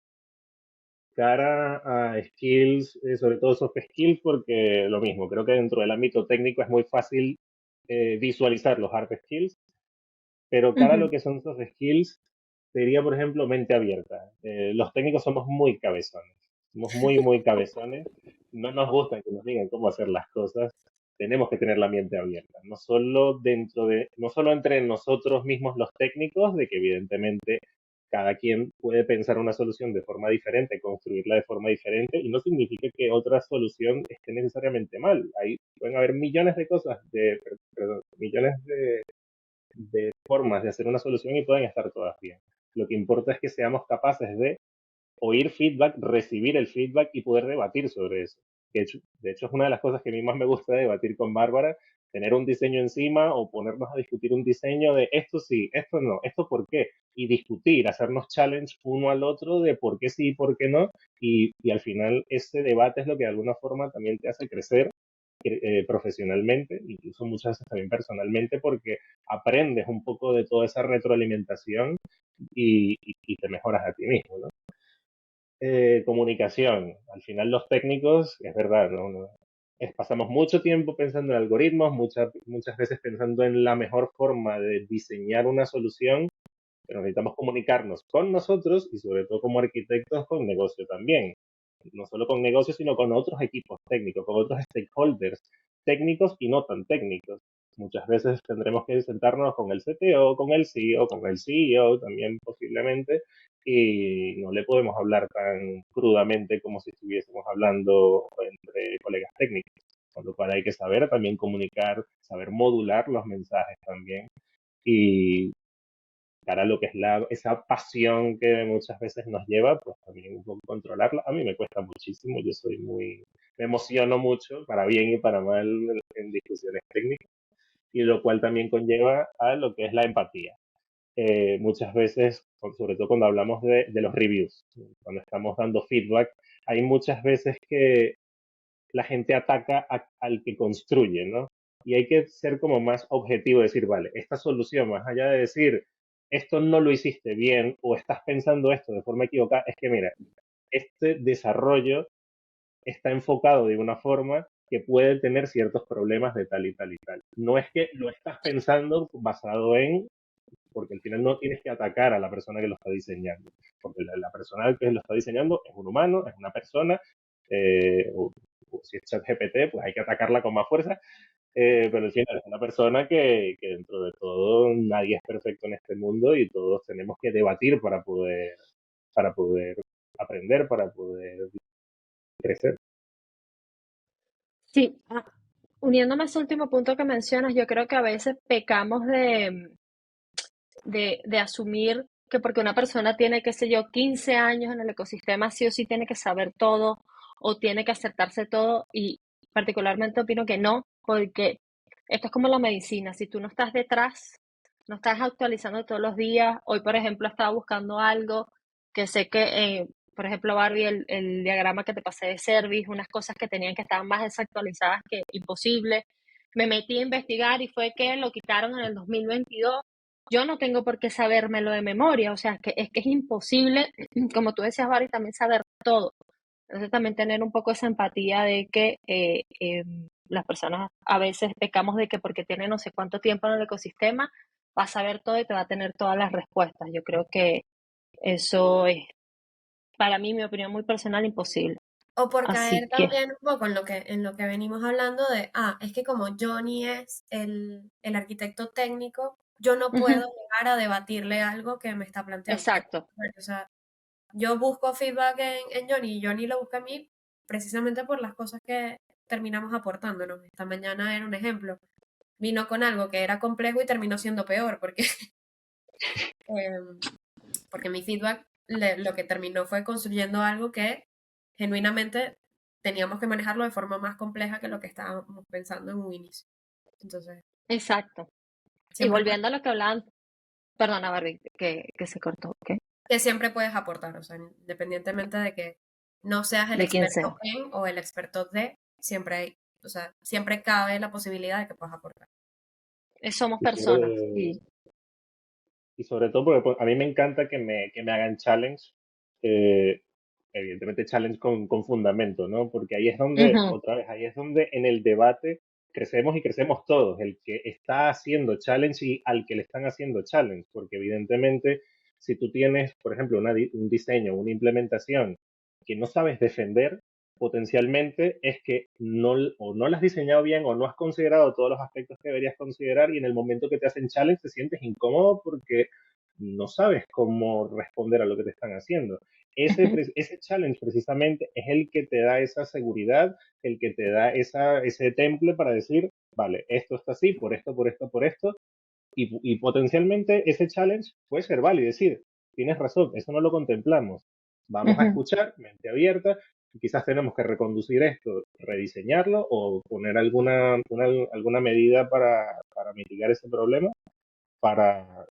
Speaker 3: Cara a skills, sobre todo soft skills, porque lo mismo, creo que dentro del ámbito técnico es muy fácil visualizar los hard skills, pero cara a lo que son soft skills, sería, por ejemplo, mente abierta. Los técnicos somos muy cabezones, somos muy cabezones, no nos gusta que nos digan cómo hacer las cosas, tenemos que tener la mente abierta, no solo entre nosotros mismos los técnicos, de que evidentemente cada quien puede pensar una solución de forma diferente, construirla de forma diferente, y no significa que otra solución esté necesariamente mal. Ahí pueden haber millones de cosas, perdón, millones de formas de hacer una solución y pueden estar todas bien. Lo que importa es que seamos capaces de oír feedback, recibir el feedback y poder debatir sobre eso. De hecho, es una de las cosas que a mí más me gusta debatir con Bárbara, tener un diseño encima o ponernos a discutir un diseño de esto sí, esto no, esto por qué, y discutir, hacernos challenge uno al otro de por qué sí y por qué no, y al final ese debate es lo que de alguna forma también te hace crecer profesionalmente, incluso muchas veces también personalmente, porque aprendes un poco de toda esa retroalimentación y te mejoras a ti mismo, ¿no? Comunicación. Al final los técnicos, es verdad, pasamos mucho tiempo pensando en algoritmos, muchas veces pensando en la mejor forma de diseñar una solución, pero necesitamos comunicarnos con nosotros y sobre todo como arquitectos con negocio también. No solo con negocio, sino con otros equipos técnicos, con otros stakeholders técnicos y no tan técnicos. Muchas veces tendremos que sentarnos con el CTO, con el CEO, con el CEO también posiblemente, y no le podemos hablar tan crudamente como si estuviésemos hablando entre colegas técnicos. Con lo cual hay que saber también comunicar, saber modular los mensajes también y para lo que es esa pasión que muchas veces nos lleva, pues también un poco controlarla. A mí me cuesta muchísimo, me emociono mucho, para bien y para mal, en discusiones técnicas, y lo cual también conlleva a lo que es la empatía. Muchas veces, sobre todo cuando hablamos de los reviews, cuando estamos dando feedback, hay muchas veces que la gente ataca al que construye, ¿no? Y hay que ser como más objetivo, decir, vale, esta solución, más allá de decir, esto no lo hiciste bien o estás pensando esto de forma equivocada, es que mira, este desarrollo está enfocado de una forma que puede tener ciertos problemas de tal y tal y tal. No es que lo estás pensando basado en, porque al final no tienes que atacar a la persona que lo está diseñando, porque la persona que lo está diseñando es un humano, es una persona, o si es ChatGPT, pues hay que atacarla con más fuerza, pero al final es una persona que dentro de todo nadie es perfecto en este mundo y todos tenemos que debatir para poder aprender, para poder crecer.
Speaker 1: Sí, uniéndome a ese último punto que mencionas, yo creo que a veces pecamos de asumir que porque una persona tiene, qué sé yo, 15 años en el ecosistema, sí o sí tiene que saber todo o tiene que aceptarse todo, y particularmente opino que no, porque esto es como la medicina, si tú no estás detrás, no estás actualizando todos los días. Hoy, por ejemplo, estaba buscando algo que sé que, por ejemplo, Barbie, el diagrama que te pasé de Service, unas cosas que tenían que estar más desactualizadas que imposible. Me metí a investigar y fue que lo quitaron en el 2022. Yo no tengo por qué sabérmelo de memoria, o sea, que es imposible, como tú decías, Barbie, también saber todo. Entonces también tener un poco esa empatía de que las personas a veces pecamos de que porque tiene no sé cuánto tiempo en el ecosistema, va a saber todo y te va a tener todas las respuestas. Yo creo que eso es, para mí, mi opinión muy personal, imposible.
Speaker 2: O por
Speaker 1: Así
Speaker 2: caer
Speaker 1: que,
Speaker 2: también un poco en lo que venimos hablando de, es que como Johnny es el arquitecto técnico, yo no puedo
Speaker 1: ujú,
Speaker 2: llegar a debatirle algo que me está planteando.
Speaker 1: exacto,
Speaker 2: O sea, yo busco feedback en Johnny y Johnny lo busca a mí precisamente por las cosas que terminamos aportándonos. Esta mañana era un ejemplo. Vino con algo que era complejo y terminó siendo peor porque, em, porque mi feedback lo que terminó fue construyendo algo que genuinamente teníamos que manejarlo de forma más compleja que lo que estábamos pensando en un inicio. Entonces,
Speaker 1: exacto. Y
Speaker 2: siempre puedes,
Speaker 1: volviendo a lo que hablaban, perdona, Barbie, que se cortó, ¿ok?
Speaker 2: que siempre puedes aportar, o sea, independientemente de que no seas el
Speaker 1: De quien
Speaker 2: experto
Speaker 1: sea.
Speaker 2: en o el experto de, siempre hay, o sea, siempre cabe la posibilidad de que puedas aportar.
Speaker 1: Somos
Speaker 3: Y
Speaker 1: personas
Speaker 3: sobre,
Speaker 1: y...
Speaker 3: y sobre todo porque pues, a mí me encanta que me hagan challenge, eh, evidentemente challenge con fundamento, ¿no? Porque ahí es donde,
Speaker 1: Ujú,
Speaker 3: otra vez, ahí es donde en el debate crecemos y crecemos todos, el que está haciendo challenge y al que le están haciendo challenge, porque evidentemente si tú tienes, por ejemplo, un diseño, una implementación que no sabes defender, potencialmente es que o no lo has diseñado bien o no has considerado todos los aspectos que deberías considerar y en el momento que te hacen challenge te sientes incómodo porque no sabes cómo responder a lo que te están haciendo. Ese challenge precisamente es el que te da esa seguridad, el que te da ese temple para decir, vale, esto está así, por esto, por esto, por esto, y potencialmente ese challenge puede ser válido, decir, tienes razón, eso no lo contemplamos. Vamos a escuchar, mente abierta, quizás tenemos que reconducir esto, rediseñarlo o poner alguna medida para mitigar ese problema, para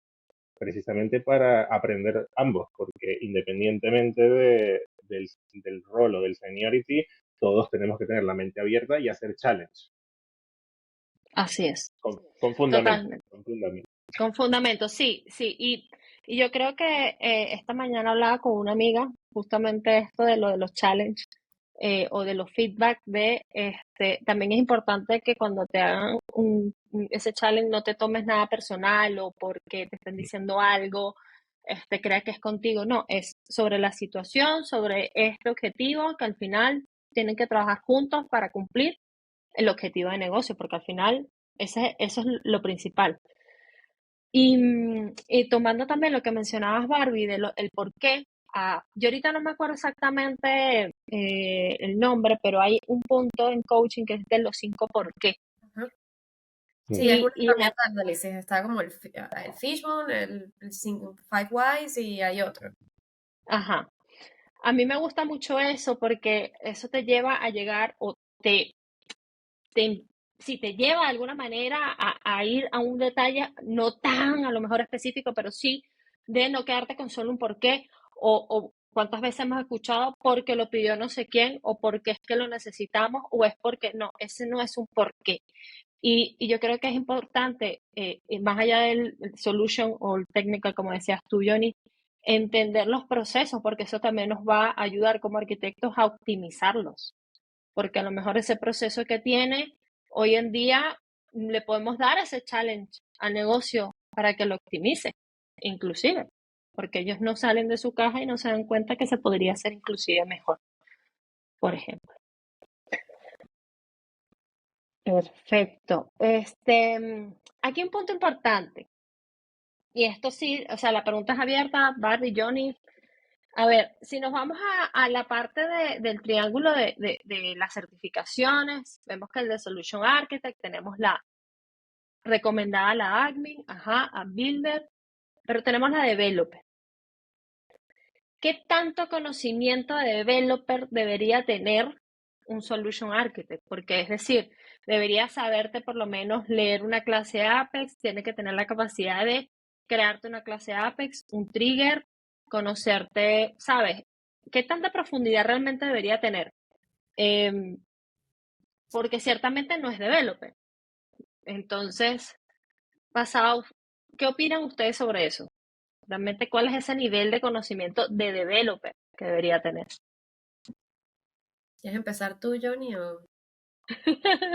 Speaker 3: precisamente para aprender ambos, porque independientemente del rol o del seniority, todos tenemos que tener la mente abierta y hacer challenge.
Speaker 1: Así es.
Speaker 3: Con fundamento.
Speaker 1: Totalmente.
Speaker 3: Con fundamento.
Speaker 1: Con fundamento, sí, sí. Y yo creo que esta mañana hablaba con una amiga justamente esto de lo de los challenges o de los feedback también es importante que cuando te hagan ese challenge no te tomes nada personal o porque te estén diciendo algo, crea que es contigo. No, es sobre la situación, sobre este objetivo que al final tienen que trabajar juntos para cumplir el objetivo de negocio, porque al final eso es lo principal. Y tomando también lo que mencionabas, Barbie, el por qué, yo ahorita no me acuerdo exactamente el nombre, pero hay un punto en coaching que es de los 5 por qué.
Speaker 2: Ajá. Sí, es una
Speaker 1: Y
Speaker 2: herramienta de análisis. Está como el Fishbone, el Five Whys y hay otro.
Speaker 1: ajá, a mí me gusta mucho eso porque eso te lleva a llegar o si te lleva de alguna manera a ir a un detalle no tan a lo mejor específico, pero sí de no quedarte con solo un porqué o cuántas veces hemos escuchado porque lo pidió no sé quién o porque es que lo necesitamos o es porque no, ese no es un porqué. Y yo creo que es importante, más allá del solution o el technical, como decías tú, Johnny, entender los procesos porque eso también nos va a ayudar como arquitectos a optimizarlos porque a lo mejor ese proceso que tiene hoy en día le podemos dar ese challenge al negocio para que lo optimice, inclusive, porque ellos no salen de su caja y no se dan cuenta que se podría hacer inclusive mejor, por ejemplo. Perfecto. Aquí un punto importante, y esto sí, o sea, la pregunta es abierta, Barbie, Johnny. A ver, si nos vamos a la parte del triángulo de las certificaciones, vemos que el de Solution Architect tenemos la recomendada la admin, a builder, pero tenemos la developer. ¿Qué tanto conocimiento de developer debería tener un solution architect? Porque es decir, debería saberte por lo menos leer una clase Apex, tiene que tener la capacidad de crearte una clase Apex, un trigger, conocerte, ¿sabes? ¿Qué tanta profundidad realmente debería tener? Porque ciertamente no es developer. Entonces, pasado, ¿qué opinan ustedes sobre eso? Realmente, ¿cuál es ese nivel de conocimiento de developer que debería tener?
Speaker 2: ¿Quieres empezar tú, Johnny?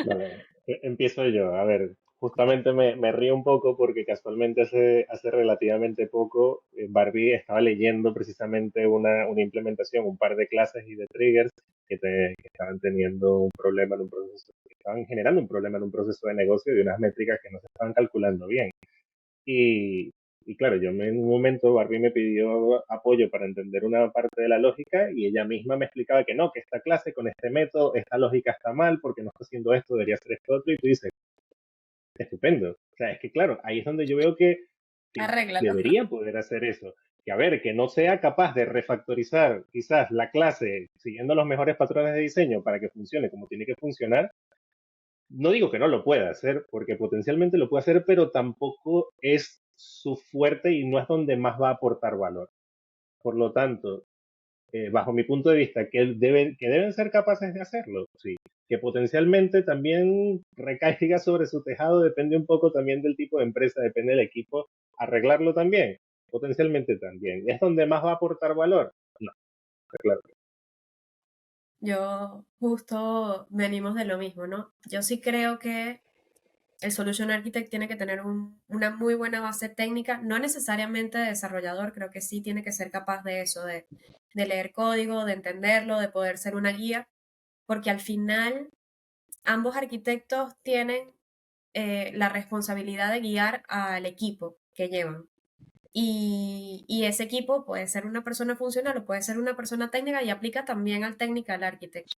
Speaker 3: Vale, empiezo yo. A ver, justamente me río un poco porque casualmente hace relativamente poco Barbie estaba leyendo precisamente una implementación, un par de clases y de triggers que estaban teniendo un problema en un proceso, que estaban generando un problema en un proceso de negocio de unas métricas que no se estaban calculando bien. Y, y claro, en un momento Barbie me pidió apoyo para entender una parte de la lógica y ella misma me explicaba que no, que esta clase con este método, esta lógica está mal porque no está haciendo esto, debería hacer esto otro. Y tú dices, estupendo. O sea, es que claro, ahí es donde yo veo que
Speaker 2: Arréglalo.
Speaker 3: debería poder hacer eso. Que a ver, que no sea capaz de refactorizar quizás la clase siguiendo los mejores patrones de diseño para que funcione como tiene que funcionar, no digo que no lo pueda hacer, porque potencialmente lo puede hacer, pero tampoco es su fuerte y no es donde más va a aportar valor. Por lo tanto, bajo mi punto de vista, que deben ser capaces de hacerlo, sí. Que potencialmente también recaiga sobre su tejado, depende un poco también del tipo de empresa, depende del equipo, arreglarlo también, potencialmente también. ¿Es donde más va a aportar valor? No, claro.
Speaker 2: Yo justo venimos de lo mismo, ¿no? Yo sí creo que el Solution Architect tiene que tener una muy buena base técnica, no necesariamente de desarrollador, creo que sí tiene que ser capaz de eso, de leer código, de entenderlo, de poder ser una guía, porque al final ambos arquitectos tienen la responsabilidad de guiar al equipo que llevan. Y ese equipo puede ser una persona funcional o puede ser una persona técnica y aplica también al technical architect.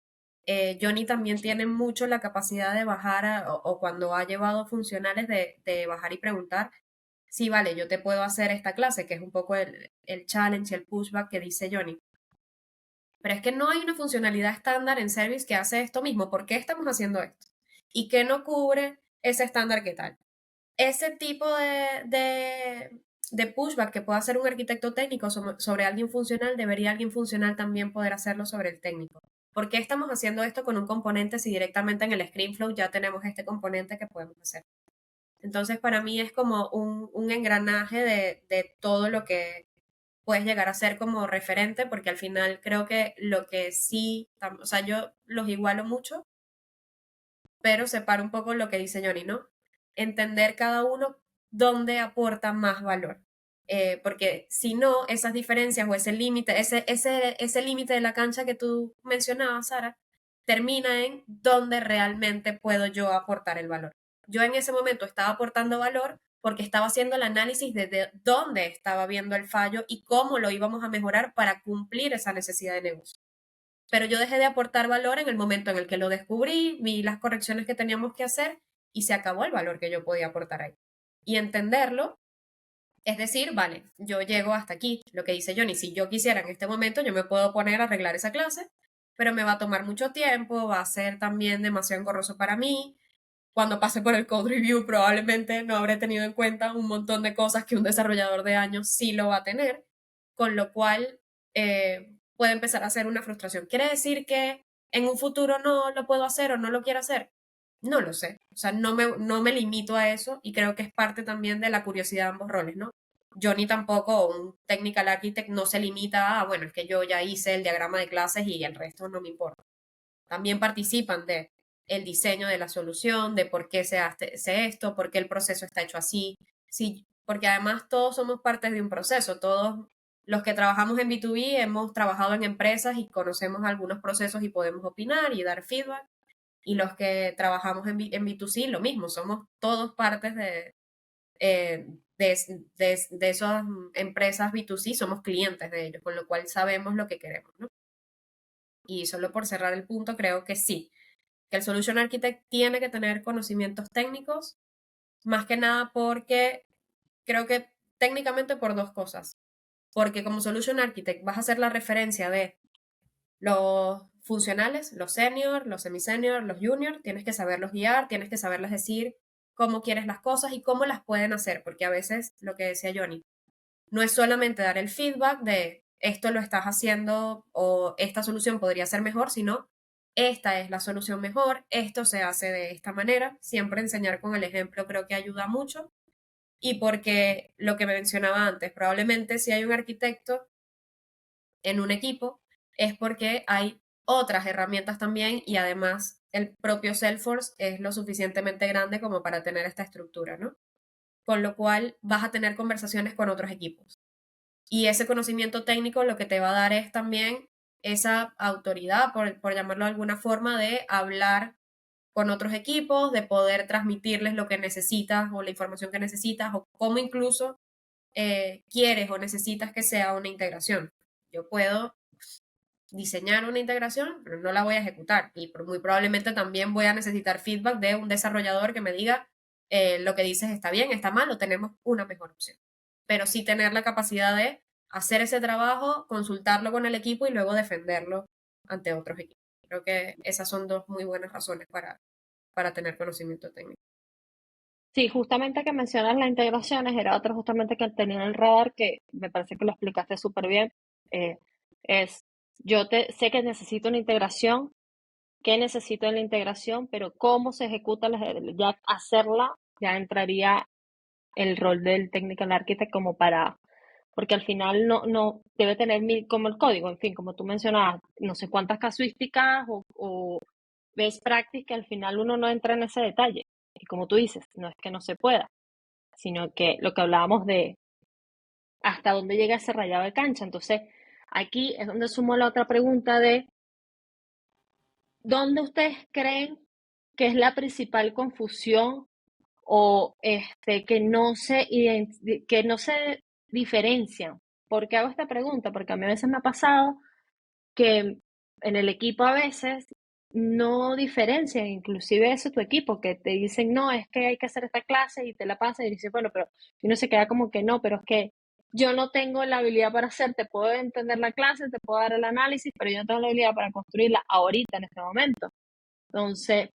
Speaker 2: Johnny también tiene mucho la capacidad de bajar o cuando ha llevado funcionales de bajar y preguntar, sí, vale, yo te puedo hacer esta clase, que es un poco el challenge y el pushback que dice Johnny. Pero es que no hay una funcionalidad estándar en Service que hace esto mismo. ¿Por qué estamos haciendo esto? ¿Y qué no cubre ese estándar que tal? Ese tipo de pushback que puede hacer un arquitecto técnico sobre alguien funcional, debería alguien funcional también poder hacerlo sobre el técnico. ¿Por qué estamos haciendo esto con un componente si directamente en el ScreenFlow ya tenemos este componente que podemos hacer? Entonces, para mí es como un engranaje de todo lo que puedes llegar a ser como referente, porque al final creo que lo que sí, o sea, yo los igualo mucho, pero separo un poco lo que dice Johnny, ¿no? Entender cada uno dónde aporta más valor. Porque si no, esas diferencias o ese límite, ese límite de la cancha que tú mencionabas, Sara, termina en dónde realmente puedo yo aportar el valor. Yo en ese momento estaba aportando valor porque estaba haciendo el análisis de dónde estaba viendo el fallo y cómo lo íbamos a mejorar para cumplir esa necesidad de negocio. Pero yo dejé de aportar valor en el momento en el que lo descubrí, vi las correcciones que teníamos que hacer y se acabó el valor que yo podía aportar ahí. Y entenderlo, es decir, vale, yo llego hasta aquí, lo que dice Johnny, si yo quisiera en este momento, yo me puedo poner a arreglar esa clase, pero me va a tomar mucho tiempo, va a ser también demasiado engorroso para mí. Cuando pase por el code review, probablemente no habré tenido en cuenta un montón de cosas que un desarrollador de años sí lo va a tener, con lo cual puede empezar a ser una frustración. ¿Quiere decir que en un futuro no lo puedo hacer o no lo quiero hacer? No lo sé. O sea, no me limito a eso y creo que es parte también de la curiosidad de ambos roles, ¿no? Johnny tampoco, un technical architect, no se limita a, bueno, es que yo ya hice el diagrama de clases y el resto no me importa. También participan de el diseño de la solución, de por qué se hace esto, por qué el proceso está hecho así. Sí, porque además todos somos parte de un proceso, todos los que trabajamos en B2B hemos trabajado en empresas y conocemos algunos procesos y podemos opinar y dar feedback. Y los que trabajamos en B2C, lo mismo, somos todos partes eh, de esas empresas B2C, somos clientes de ellos, con lo cual sabemos lo que queremos, ¿no? Y solo por cerrar el punto, creo que sí, que el Solution Architect tiene que tener conocimientos técnicos, más que nada porque creo que técnicamente por dos cosas. Porque como Solution Architect vas a hacer la referencia de los funcionales, los senior, los semi-senior, los junior, tienes que saberlos guiar, tienes que saberles decir cómo quieres las cosas y cómo las pueden hacer, porque a veces lo que decía Johnny, no es solamente dar el feedback de esto lo estás haciendo o esta solución podría ser mejor, sino esta es la solución mejor, esto se hace de esta manera. Siempre enseñar con el ejemplo creo que ayuda mucho. Y porque lo que mencionaba antes, probablemente si hay un arquitecto en un equipo, es porque hay otras herramientas también y además el propio Salesforce es lo suficientemente grande como para tener esta estructura, ¿no? Con lo cual vas a tener conversaciones con otros equipos. Y ese conocimiento técnico lo que te va a dar es también esa autoridad, por llamarlo de alguna forma, de hablar con otros equipos, de poder transmitirles lo que necesitas o la información que necesitas o cómo incluso quieres o necesitas que sea una integración. Yo puedo diseñar una integración, pero no la voy a ejecutar y muy probablemente también voy a necesitar feedback de un desarrollador que me diga lo que dices está bien, está mal o tenemos una mejor opción. Pero sí tener la capacidad de hacer ese trabajo, consultarlo con el equipo y luego defenderlo ante otros equipos. Creo que esas son dos muy buenas razones para tener conocimiento técnico.
Speaker 1: Sí, justamente que mencionas las integraciones, era otra justamente que tenía en el radar, que me parece que lo explicaste súper bien. eh, es, sé que necesito una integración, qué necesito en la integración, pero cómo se ejecuta, ya hacerla, ya entraría el rol del technical architect como para, porque al final no debe tener como el código, en fin, como tú mencionabas, no sé cuántas casuísticas o best practice que al final uno no entra en ese detalle. Y como tú dices, no es que no se pueda, sino que lo que hablábamos de hasta dónde llega ese rayado de cancha. Entonces, aquí es donde sumo la otra pregunta de ¿dónde ustedes creen que es la principal confusión o que no se diferencian. ¿Por qué hago esta pregunta? Porque a mí a veces me ha pasado que en el equipo a veces no diferencian, inclusive eso tu equipo, que te dicen, no, es que hay que hacer esta clase y te la pasas y dices, bueno, pero y uno se queda como que no, pero es que yo no tengo la habilidad para hacer, te puedo entender la clase, te puedo dar el análisis, pero yo no tengo la habilidad para construirla ahorita, en este momento. Entonces,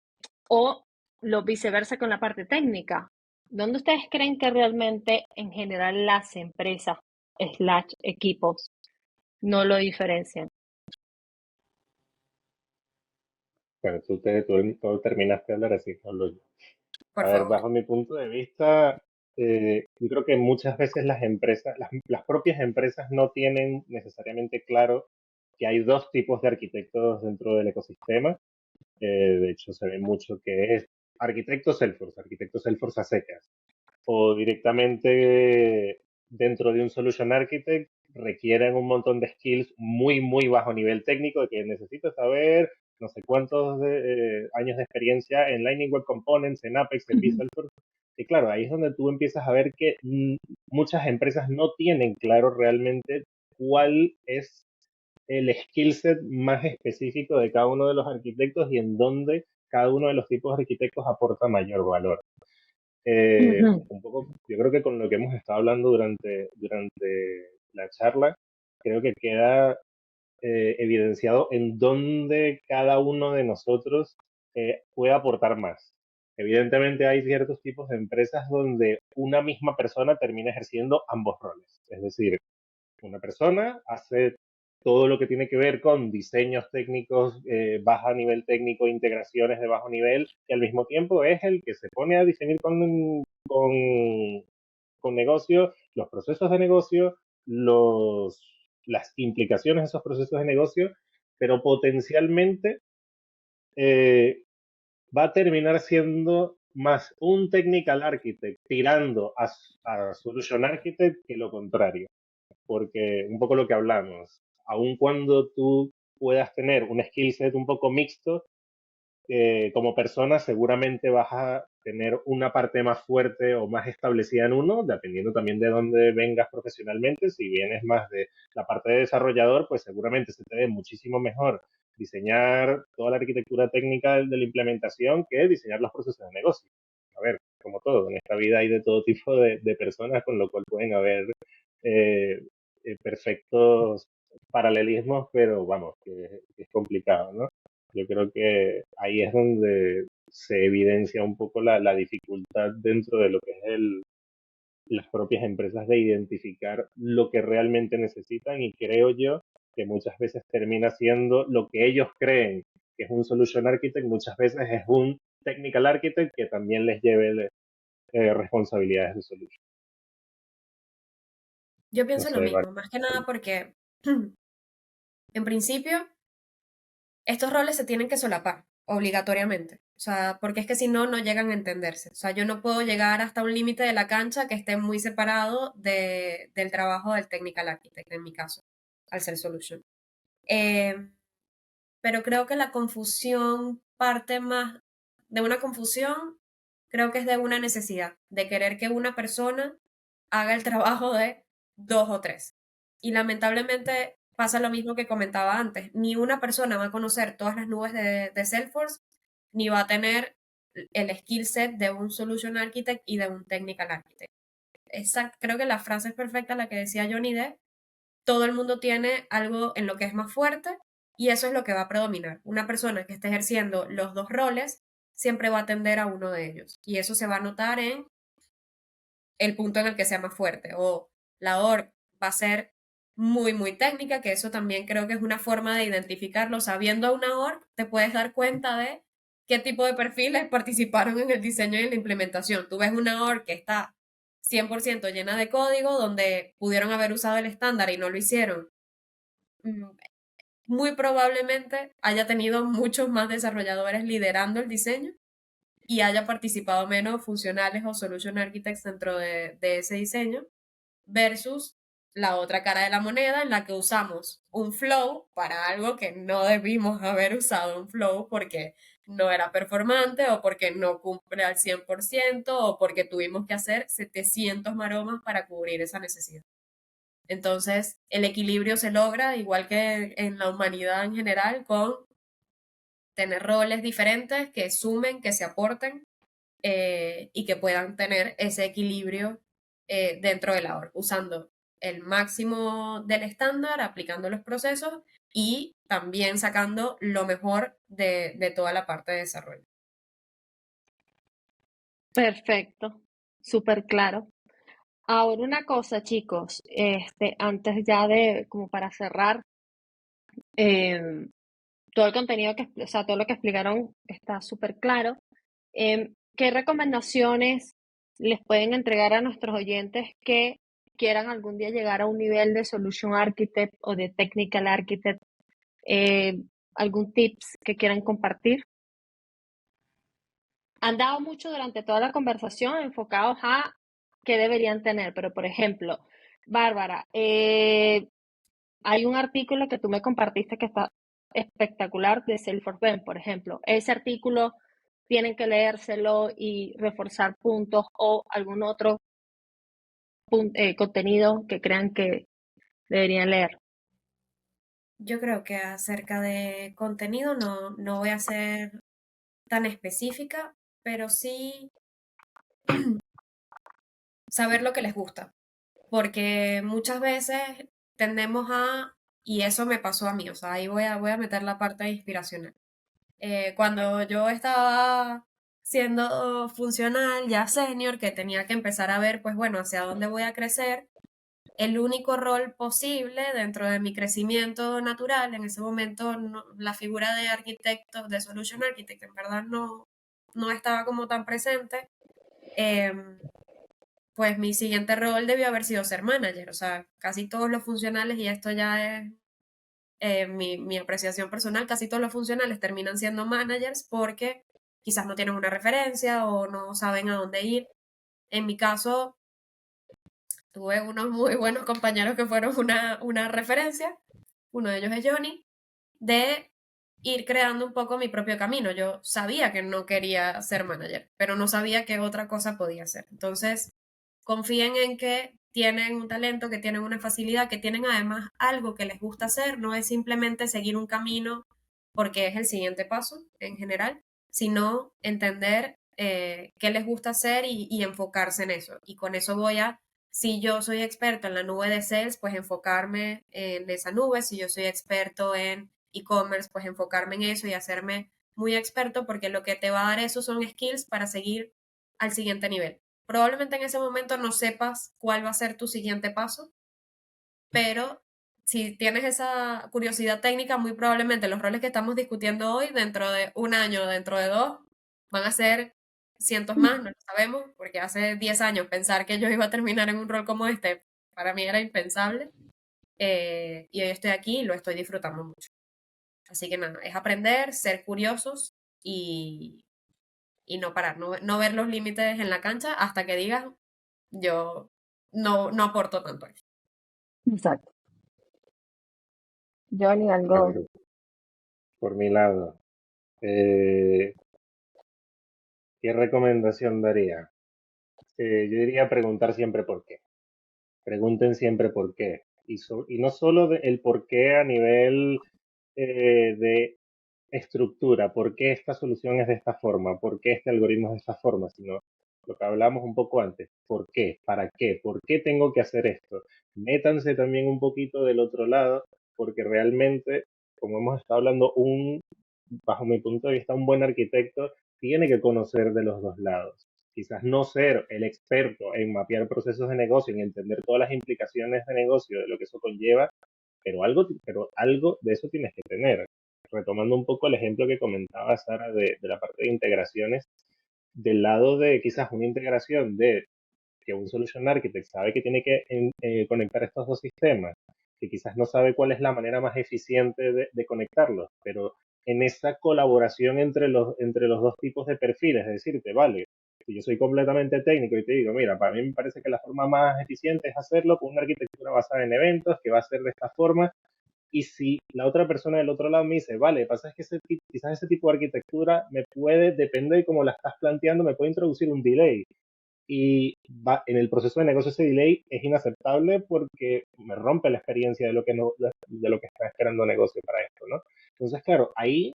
Speaker 1: o lo viceversa con la parte técnica. ¿Dónde ustedes creen que realmente en general las empresas, slash equipos, no lo diferencian?
Speaker 3: Bueno, tú terminaste de hablar así, hablo yo.
Speaker 2: Por
Speaker 3: A ver,
Speaker 2: favor.
Speaker 3: bajo mi punto de vista, yo creo que muchas veces las empresas, las propias empresas no tienen necesariamente claro que hay dos tipos de arquitectos dentro del ecosistema. De hecho, se ve mucho que es arquitectos Salesforce a secas, o directamente dentro de un solution architect requieren un montón de skills muy, muy bajo nivel técnico, de que necesitas saber no sé cuántos años de experiencia en Lightning Web Components, en Apex, en Visual Force. Y claro, ahí es donde tú empiezas a ver que muchas empresas no tienen claro realmente cuál es el skill set más específico de cada uno de los arquitectos y en dónde cada uno de los tipos de arquitectos aporta mayor valor.
Speaker 1: Ujú.
Speaker 3: Un poco, yo creo que con lo que hemos estado hablando durante la charla, creo que queda evidenciado en dónde cada uno de nosotros puede aportar más. Evidentemente hay ciertos tipos de empresas donde una misma persona termina ejerciendo ambos roles. Es decir, una persona hace todo lo que tiene que ver con diseños técnicos, bajo nivel técnico, integraciones de bajo nivel, y al mismo tiempo es el que se pone a diseñar con negocio, los procesos de negocio, las implicaciones de esos procesos de negocio, pero potencialmente eh, va a terminar siendo más un technical architect tirando a solution architect que lo contrario, porque un poco lo que hablamos, aun cuando tú puedas tener un skill set un poco mixto, como persona seguramente vas a tener una parte más fuerte o más establecida en uno, dependiendo también de dónde vengas profesionalmente. Si vienes más de la parte de desarrollador, pues seguramente se te ve muchísimo mejor diseñar toda la arquitectura técnica de la implementación que diseñar los procesos de negocio. A ver, como todo, en esta vida hay de todo tipo de personas, con lo cual pueden haber eh, perfectos paralelismos, pero vamos, que es complicado, ¿no? Yo creo que ahí es donde se evidencia un poco la dificultad dentro de lo que es las propias empresas de identificar lo que realmente necesitan, y creo yo que muchas veces termina siendo lo que ellos creen que es un solution architect, muchas veces es un technical architect que también les lleve responsabilidades de solution.
Speaker 2: Yo
Speaker 3: No
Speaker 2: pienso lo
Speaker 3: sé,
Speaker 2: mismo, más que nada porque en principio estos roles se tienen que solapar obligatoriamente. O sea, porque es que si no, no llegan a entenderse. O sea, yo no puedo llegar hasta un límite de la cancha que esté muy separado del trabajo del technical architect, en mi caso, al ser solution. Eh, pero creo que la confusión parte más de una confusión, creo que es de una necesidad, de querer que una persona haga el trabajo de dos o tres. Y lamentablemente pasa lo mismo que comentaba antes, ni una persona va a conocer todas las nubes de Salesforce, ni va a tener el skill set de un solution architect y de un technical architect. Creo que la frase es perfecta, la que decía Johnny D. Todo el mundo tiene algo en lo que es más fuerte y eso es lo que va a predominar. Una persona que esté ejerciendo los dos roles siempre va a tender a uno de ellos y eso se va a notar en el punto en el que sea más fuerte, o la org va a ser muy, muy técnica, que eso también creo que es una forma de identificarlo. Sabiendo a una org, te puedes dar cuenta de qué tipo de perfiles participaron en el diseño y en la implementación. Tú ves una org que está 100% llena de código, donde pudieron haber usado el estándar y no lo hicieron. Muy probablemente haya tenido muchos más desarrolladores liderando el diseño y haya participado menos funcionales o solution architects dentro de ese diseño, versus la otra cara de la moneda en la que usamos un flow para algo que no debimos haber usado un flow porque no era performante o porque no cumple al 100% o porque tuvimos que hacer 700 maromas para cubrir esa necesidad. Entonces, el equilibrio se logra, igual que en la humanidad en general, con tener roles diferentes que sumen, que se aporten y que puedan tener ese equilibrio dentro de la org, usando el máximo del estándar, aplicando los procesos y también sacando lo mejor de toda la parte de desarrollo.
Speaker 1: Perfecto, súper claro. Ahora una cosa, chicos, antes ya de, como para cerrar, em, todo el contenido o sea, todo lo que explicaron está súper claro. ¿Qué recomendaciones les pueden entregar a nuestros oyentes que quieran algún día llegar a un nivel de Solution Architect o de Technical Architect? Eh, ¿Algún tips que quieran compartir? Han dado mucho durante toda la conversación enfocados a qué deberían tener, pero por ejemplo, Bárbara, hay un artículo que tú me compartiste que está espectacular de Salesforce, por ejemplo. Ese artículo tienen que leérselo y reforzar puntos o algún otro contenido que crean que deberían leer.
Speaker 2: Yo creo que acerca de contenido no voy a ser tan específica, pero sí saber lo que les gusta, porque muchas veces tendemos a, y eso me pasó a mí, o sea, ahí voy a meter la parte inspiracional. Cuando yo estaba siendo funcional, ya senior, que tenía que empezar a ver, pues bueno, hacia dónde voy a crecer, el único rol posible dentro de mi crecimiento natural, en ese momento la figura de arquitecto, de solution architect, en verdad no estaba como tan presente. Pues mi siguiente rol debió haber sido ser manager, o sea, casi todos los funcionales, y esto ya es mi apreciación personal, casi todos los funcionales terminan siendo managers porque quizás no tienen una referencia o no saben a dónde ir. En mi caso, tuve unos muy buenos compañeros que fueron una referencia, uno de ellos es Johnny, de ir creando un poco mi propio camino. Yo sabía que no quería ser manager, pero no sabía qué otra cosa podía hacer. Entonces, confíen en que tienen un talento, que tienen una facilidad, que tienen además algo que les gusta hacer, no es simplemente seguir un camino porque es el siguiente paso en general, sino entender qué les gusta hacer y enfocarse en eso. Y con eso voy a, si yo soy experto en la nube de sales, pues enfocarme en esa nube, si yo soy experto en e-commerce, pues enfocarme en eso y hacerme muy experto porque lo que te va a dar eso son skills para seguir al siguiente nivel. Probablemente en ese momento no sepas cuál va a ser tu siguiente paso, pero si tienes esa curiosidad técnica, muy probablemente los roles que estamos discutiendo hoy, dentro de un año, dentro de dos, van a ser cientos más, no lo sabemos, porque hace 10 años pensar que yo iba a terminar en un rol como este, para mí era impensable, y hoy estoy aquí y lo estoy disfrutando mucho. Así que nada, es aprender, ser curiosos y, y no parar, no ver los límites en la cancha hasta que digas, yo no aporto tanto aquí.
Speaker 1: Exacto. Johnny,
Speaker 3: A
Speaker 1: algo.
Speaker 3: ver, por mi lado, eh, ¿qué recomendación daría? Yo diría preguntar siempre por qué. Pregunten siempre por qué. Y no solo el por qué a nivel de estructura, por qué esta solución es de esta forma, por qué este algoritmo es de esta forma, sino lo que hablamos un poco antes, ¿por qué? ¿Para qué? ¿Por qué tengo que hacer esto? Métanse también un poquito del otro lado, porque realmente, como hemos estado hablando, bajo mi punto de vista, un buen arquitecto tiene que conocer de los dos lados. Quizás no ser el experto en mapear procesos de negocio, en entender todas las implicaciones de negocio, de lo que eso conlleva, pero algo de eso tienes que tener. Retomando un poco el ejemplo que comentaba Sara de la parte de integraciones, del lado de quizás una integración de que un solution architect sabe que tiene que conectar estos dos sistemas, que quizás no sabe cuál es la manera más eficiente de conectarlos, pero en esa colaboración entre los dos tipos de perfiles, es decirte, vale, si yo soy completamente técnico y te digo, mira, para mí me parece que la forma más eficiente es hacerlo con una arquitectura basada en eventos, que va a ser de esta forma, y si la otra persona del otro lado me dice, vale, pasa es que quizás ese tipo de arquitectura me puede, depende de cómo la estás planteando, me puede introducir un delay. y en el proceso de negocio ese delay es inaceptable porque me rompe la experiencia de lo que, no, de lo que está esperando negocio para esto, ¿no? Entonces, claro, ahí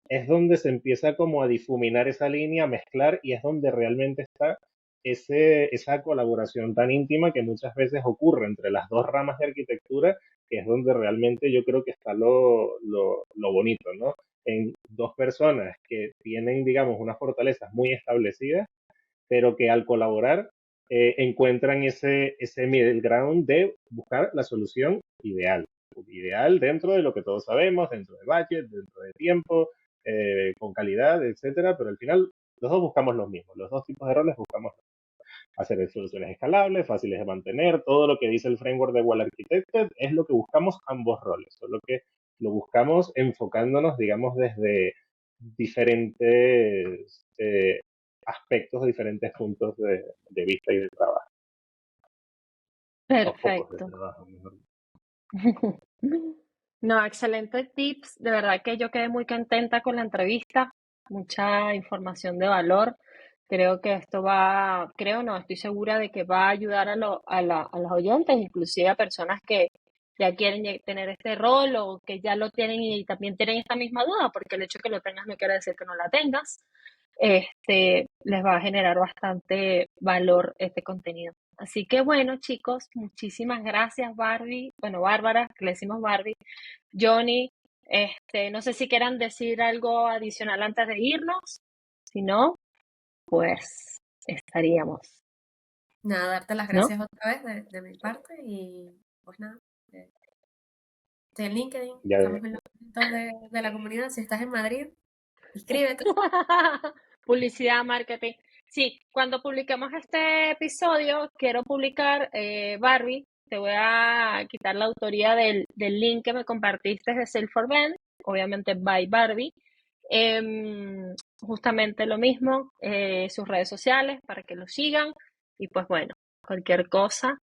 Speaker 3: es donde se empieza como a difuminar esa línea, a mezclar, y es donde realmente está esa colaboración tan íntima que muchas veces ocurre entre las dos ramas de arquitectura, que es donde realmente yo creo que está lo bonito, ¿no? En dos personas que tienen, digamos, unas fortalezas muy establecidas, pero que al colaborar encuentran ese middle ground de buscar la solución ideal. Ideal dentro de lo que todos sabemos, dentro de budget, dentro de tiempo, con calidad, etcétera, pero al final los dos buscamos los mismos, los dos tipos de roles buscamos hacer soluciones escalables, fáciles de mantener, todo lo que dice el framework de Well Architected es lo que buscamos ambos roles, solo que lo buscamos enfocándonos, digamos, desde diferentes aspectos, diferentes puntos de vista y de trabajo. O focos de
Speaker 1: Perfecto.
Speaker 3: trabajo, mejor.
Speaker 1: No, excelentes tips. De verdad que yo quedé muy contenta con la entrevista. Mucha información de valor. Creo que esto creo no, estoy segura de que va a ayudar a los oyentes, inclusive a personas que ya quieren tener este rol o que ya lo tienen y también tienen esta misma duda, porque el hecho de que lo tengas no quiere decir que no la tengas. Les va a generar bastante valor este contenido. Así que bueno, chicos, muchísimas gracias, Barbie. Bueno, Bárbara, que le decimos Barbie. Johnny, no sé si quieran decir algo adicional antes de irnos. Si no, pues estaríamos,
Speaker 2: Nada, darte las
Speaker 1: ¿no?
Speaker 2: gracias otra vez de mi parte y pues nada. Estoy en LinkedIn,
Speaker 3: Ya,
Speaker 2: estamos en los eventos de la comunidad. Si estás en Madrid, inscríbete.
Speaker 1: Publicidad, marketing. Sí, cuando publiquemos este episodio, quiero publicar, Barbie, te voy a quitar la autoría del link que me compartiste de Sell for Ben, obviamente by Barbie. Justamente lo mismo, sus redes sociales para que lo sigan y pues bueno, cualquier cosa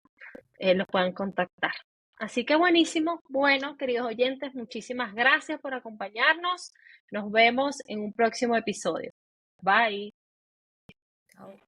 Speaker 1: los puedan contactar. Así que buenísimo. Bueno, queridos oyentes, muchísimas gracias por acompañarnos. Nos vemos en un próximo episodio. Bye.
Speaker 2: Chao.